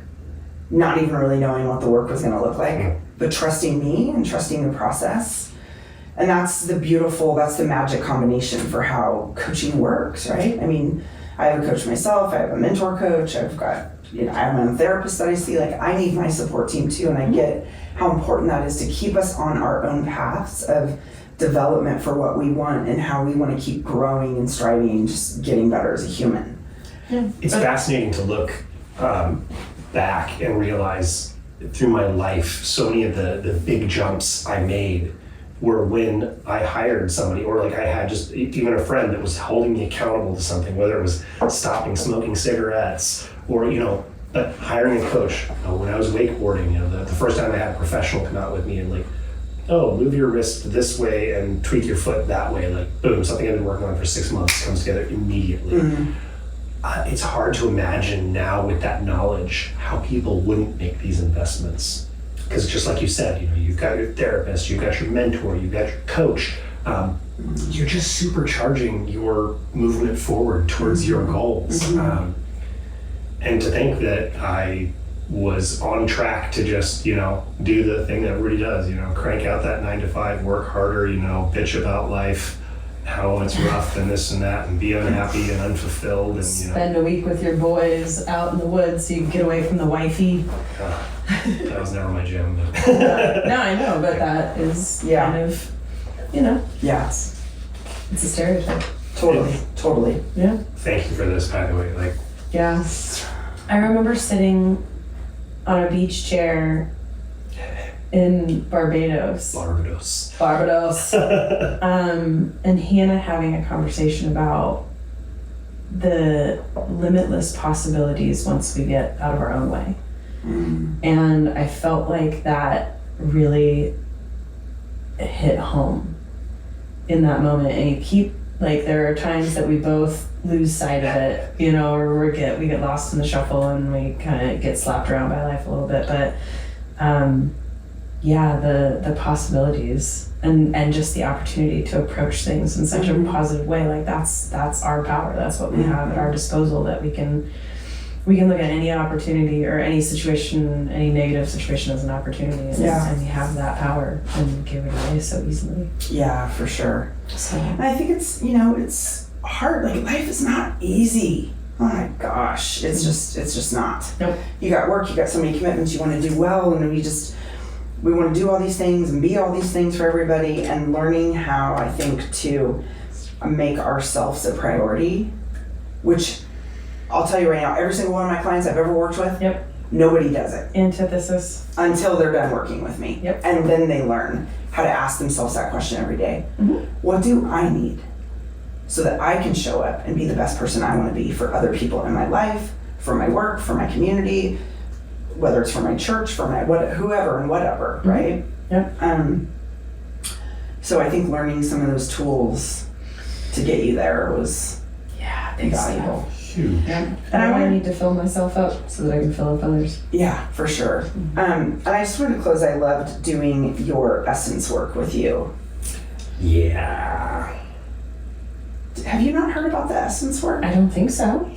C: not even really knowing what the work was going to look like, but trusting me and trusting the process. And that's the magic combination for how coaching works, right? I mean, I have a coach myself, I have a mentor coach, I have my own therapist that I see. Like, I need my support team too, and I get how important that is to keep us on our own paths of development for what we want and how we want to keep growing and striving and just getting better as a human.
B: Yeah.
A: It's fascinating to look back and realize through my life, so many of the big jumps I made were when I hired somebody, or like I had just even a friend that was holding me accountable to something, whether it was stopping smoking cigarettes or, but hiring a coach. When I was wakeboarding, the first time I had a professional come out with me and like, oh, move your wrist this way and tweak your foot that way. Like, boom, something I've been working on for 6 months comes together immediately. Mm-hmm. It's hard to imagine now with that knowledge how people wouldn't make these investments. Because just like you said, you've got your therapist, you've got your mentor, you've got your coach. You're just supercharging your movement forward towards your goals. Mm-hmm. And to think that I was on track to just, do the thing that everybody does, crank out that 9 to 5, work harder, bitch about life, how it's rough and this and that, and be unhappy and unfulfilled. And
B: spend a week with your boys out in the woods so you can get away from the wifey.
A: That was never my jam. But
B: no, I know, but that is kind of,
C: Yeah.
B: It's a stereotype.
C: Totally.
B: Yeah.
A: Thank you for this, by the way.
B: Yeah. I remember sitting on a beach chair in Barbados. And Hannah having a conversation about the limitless possibilities once we get out of our own way. And I felt like that really hit home in that moment. And you keep, there are times that we both lose sight of it, or we get lost in the shuffle and we kind of get slapped around by life a little bit. But the possibilities and just the opportunity to approach things in such a positive way, that's our power. That's what we have at our disposal, that we can look at any opportunity or any situation, any negative situation as an opportunity, and we have that power and give it away so easily.
C: Yeah, for sure.
B: So,
C: and I think it's, it's hard. Life is not easy. Oh my gosh, it's just not.
B: Nope.
C: You got work, you got so many commitments, you want to do well, and we want to do all these things and be all these things for everybody, and learning how, I think, to make ourselves a priority, which I'll tell you right now, every single one of my clients I've ever worked with, nobody does it.
B: Antithesis.
C: Until they're done working with me.
B: Yep.
C: And then they learn how to ask themselves that question every day. Mm-hmm. What do I need so that I can show up and be the best person I want to be for other people in my life, for my work, for my community, whether it's for my church, for my whoever and whatever, mm-hmm. right?
B: Yep.
C: So I think learning some of those tools to get you there was invaluable.
A: Huge.
D: Yeah. And I need to fill myself up so that I can fill up others.
C: Yeah, for sure.
D: Mm-hmm.
C: And I just wanted to close. I loved doing your essence work with you.
A: Yeah.
C: Have you not heard about the essence work?
D: I don't think so.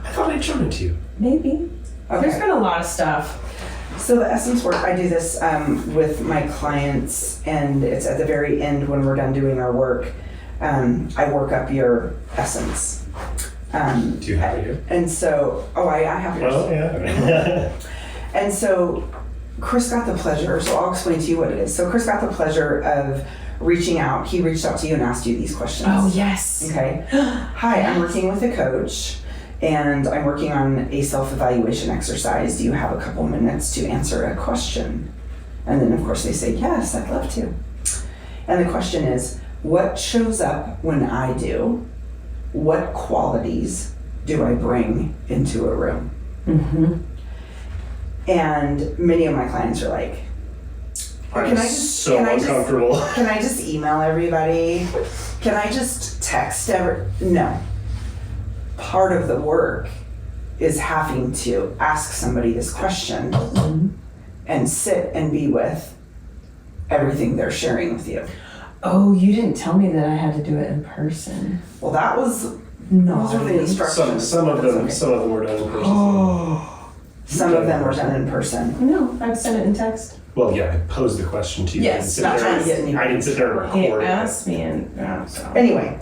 A: I thought I'd shown it to you.
D: Maybe.
C: Okay.
D: There's been a lot of stuff.
C: So the essence work, I do this with my clients, and it's at the very end when we're done doing our work. I work up your essence.
A: Do you have it here?
C: And so, I have yours.
A: Oh, yeah.
C: And so Chris got the pleasure, so I'll explain to you what it is. So Chris got the pleasure of reaching out. He reached out to you and asked you these questions.
D: Oh, yes.
C: Okay. Hi, I'm working with a coach, and I'm working on a self-evaluation exercise. Do you have a couple minutes to answer a question? And then, of course, they say, yes, I'd love to. And the question is, what shows up when I do? What qualities do I bring into a room?
D: Mm-hmm.
C: And many of my clients are like,
A: I'm so uncomfortable.
C: Can I just email everybody? Can I just text No. Part of the work is having to ask somebody this question and sit and be with everything they're sharing with you.
D: Oh, you didn't tell me that I had to do it in person.
C: Well, those were the instructions.
A: Some of them were done in person.
C: Some of them were done in person.
D: No, I've sent it in text.
A: Well, yeah, I posed the question to you.
C: Yes, not trying to get any.
A: I didn't sit there and
D: He
A: record it.
D: asked me and...
C: Anyway.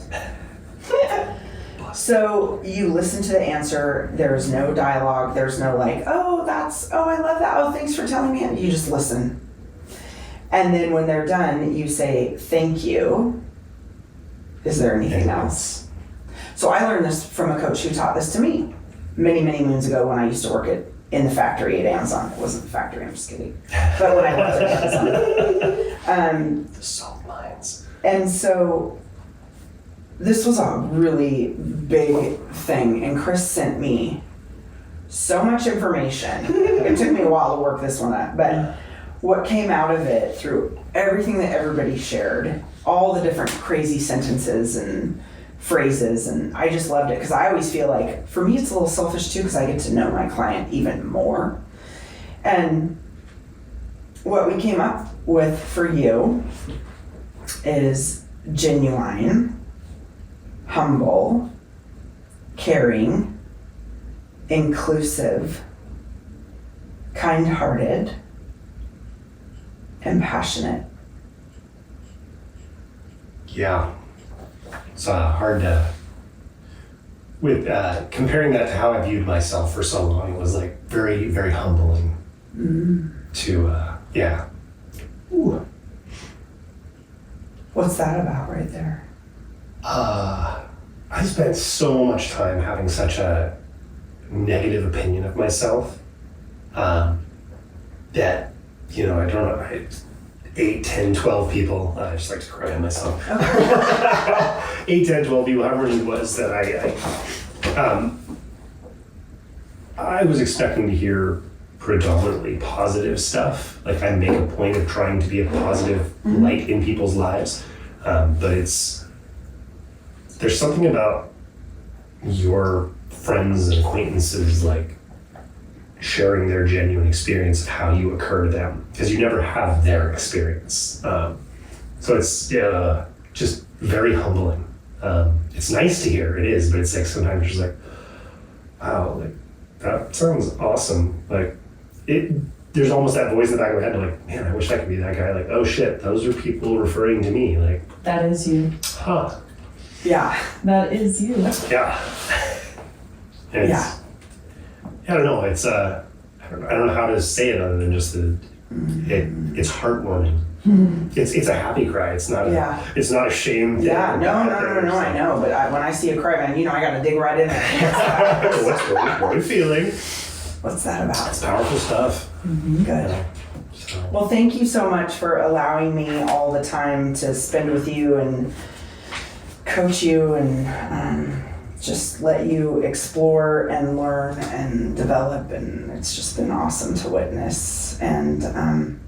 C: So you listen to the answer. There's no dialogue. There's no like, I love that. Oh, thanks for telling me. And you just listen. And then when they're done, you say, thank you. Is there anything else? So I learned this from a coach who taught this to me many, many moons ago when I used to work in the factory at Amazon. It wasn't the factory, I'm just kidding. But when I worked at Amazon.
A: The salt mines.
C: And so this was a really big thing. And Chris sent me so much information. It took me a while to work this one up. But what came out of it through everything that everybody shared, all the different crazy sentences and phrases, and I just loved it because I always feel like, for me, it's a little selfish too because I get to know my client even more. And what we came up with for you is genuine, humble, caring, inclusive, kind-hearted, and passionate.
A: Yeah. It's hard to, with comparing that to how I viewed myself for so long, it was like very, very humbling to, yeah. Ooh.
C: What's that about right there?
A: I spent so much time having such a negative opinion of myself that, I don't know, 8, 10, 12 people, I just like to cry on myself. 8, 10, 12 people, however many it was that I was expecting to hear predominantly positive stuff. Like, I make a point of trying to be a positive light in people's lives. But there's something about your friends and acquaintances, like, sharing their genuine experience of how you occur to them, because you never have their experience. So it's just very humbling. It's nice to hear, it is, but it's like sometimes you're just like, wow, like that sounds awesome. Like there's almost that voice in the back of my head like, man, I wish I could be that guy. Like, oh shit, those are people referring to me. Like,
D: that is you.
A: Huh.
C: Yeah.
D: That is you.
A: Yeah.
C: Yeah.
A: I don't know. It's I don't know how to say it other than just it's heartwarming. It's a happy cry. It's not it's not a shame thing.
C: Yeah. No. I know, but when I see a cry, man, I got to dig right in there.
A: What are you feeling?
C: What's that about?
A: It's powerful stuff.
C: Good. So. Well, thank you so much for allowing me all the time to spend with you and coach you and just let you explore and learn and develop, and it's just been awesome to witness. And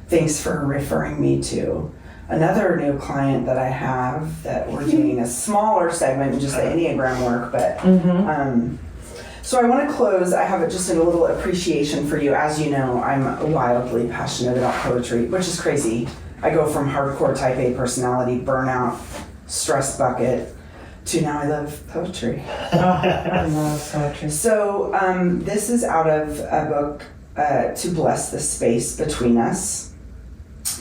C: thanks for referring me to another new client that I have that we're doing a smaller segment, just the Enneagram work, but so I want to close. I have just a little appreciation for you. As you know, I'm wildly passionate about poetry, which is crazy. I go from hardcore type A personality, burnout, stress bucket, to now I love poetry.
D: Oh, I love poetry.
C: So this is out of a book, To Bless the Space Between Us.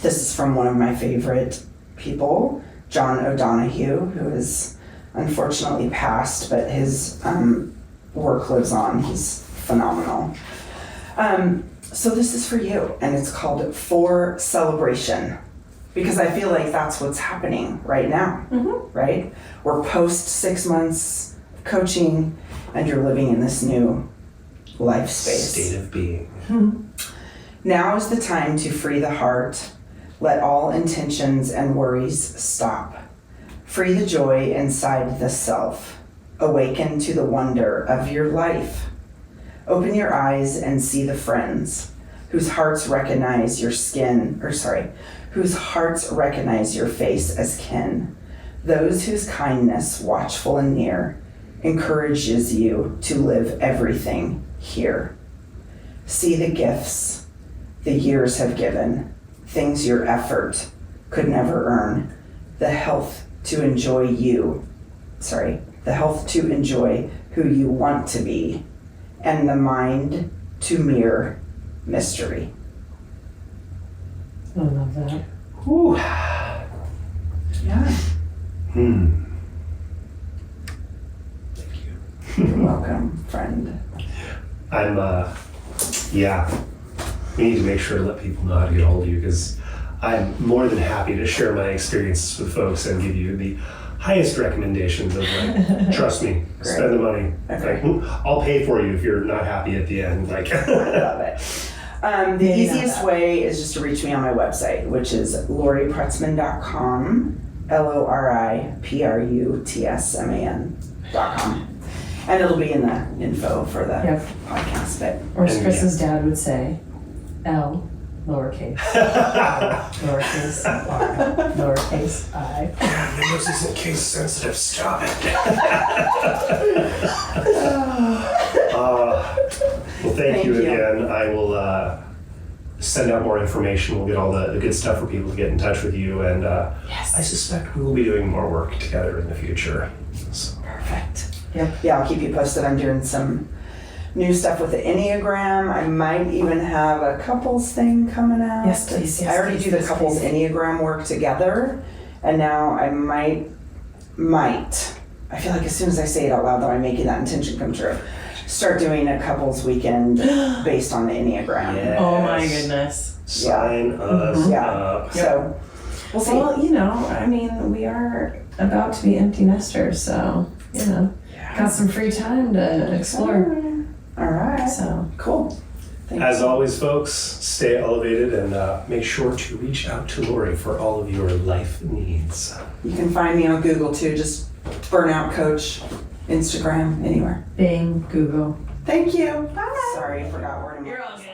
C: This is from one of my favorite people, John O'Donohue, who is unfortunately passed, but his work lives on. He's phenomenal. So this is for you, and it's called For Celebration, because I feel like that's what's happening right now, right? We're post 6 months of coaching, and you're living in this new life space.
E: State of being.
C: Now is the time to free the heart. Let all intentions and worries stop. Free the joy inside the self. Awaken to the wonder of your life. Open your eyes and see the friends whose hearts recognize your whose hearts recognize your face as kin. Those whose kindness, watchful and near, encourages you to live everything here. See the gifts the years have given, things your effort could never earn, the health to enjoy who you want to be, and the mind to mirror mystery.
D: I love that.
E: Whew.
C: Yeah.
E: Thank you.
C: You're welcome, friend.
E: I'm, yeah. We need to make sure to let people know how to get a hold of you, because I'm more than happy to share my experiences with folks and give you the highest recommendations of like, trust me, spend the money.
C: Okay.
E: Like, I'll pay for you if you're not happy at the end. Like,
C: I love it. The easiest way is just to reach me on my website, which is LoriPrutsman.com, LoriPrutsman.com. And it'll be in the info for the podcast. But
D: Or as Chris's dad would say, L, lowercase, lowercase r, lowercase I.
E: this isn't case sensitive. Stop it. Well, thank you again. I will send out more information. We'll get all the good stuff for people to get in touch with you. And I suspect we will be doing more work together in the future. So.
C: Perfect. Yeah, I'll keep you posted. I'm doing some new stuff with the Enneagram. I might even have a couples thing coming out.
B: Yes, please.
C: I already do the couples Enneagram work together, and now I might. I feel like as soon as I say it out loud, that I'm making that intention come true. Start doing a couples weekend based on the Enneagram.
E: Yes.
B: Oh my goodness.
E: Sign us up.
C: So we'll see.
B: Well, I mean, we are about to be empty nesters, so, got some free time to explore.
C: All right.
B: So
C: Cool.
E: As always, folks, stay elevated and make sure to reach out to Lori for all of your life needs.
C: You can find me on Google too. Just Burnout Coach, Instagram, anywhere.
D: Bing, Google.
C: Thank you. Bye. Sorry, I forgot where to.
B: you're all good.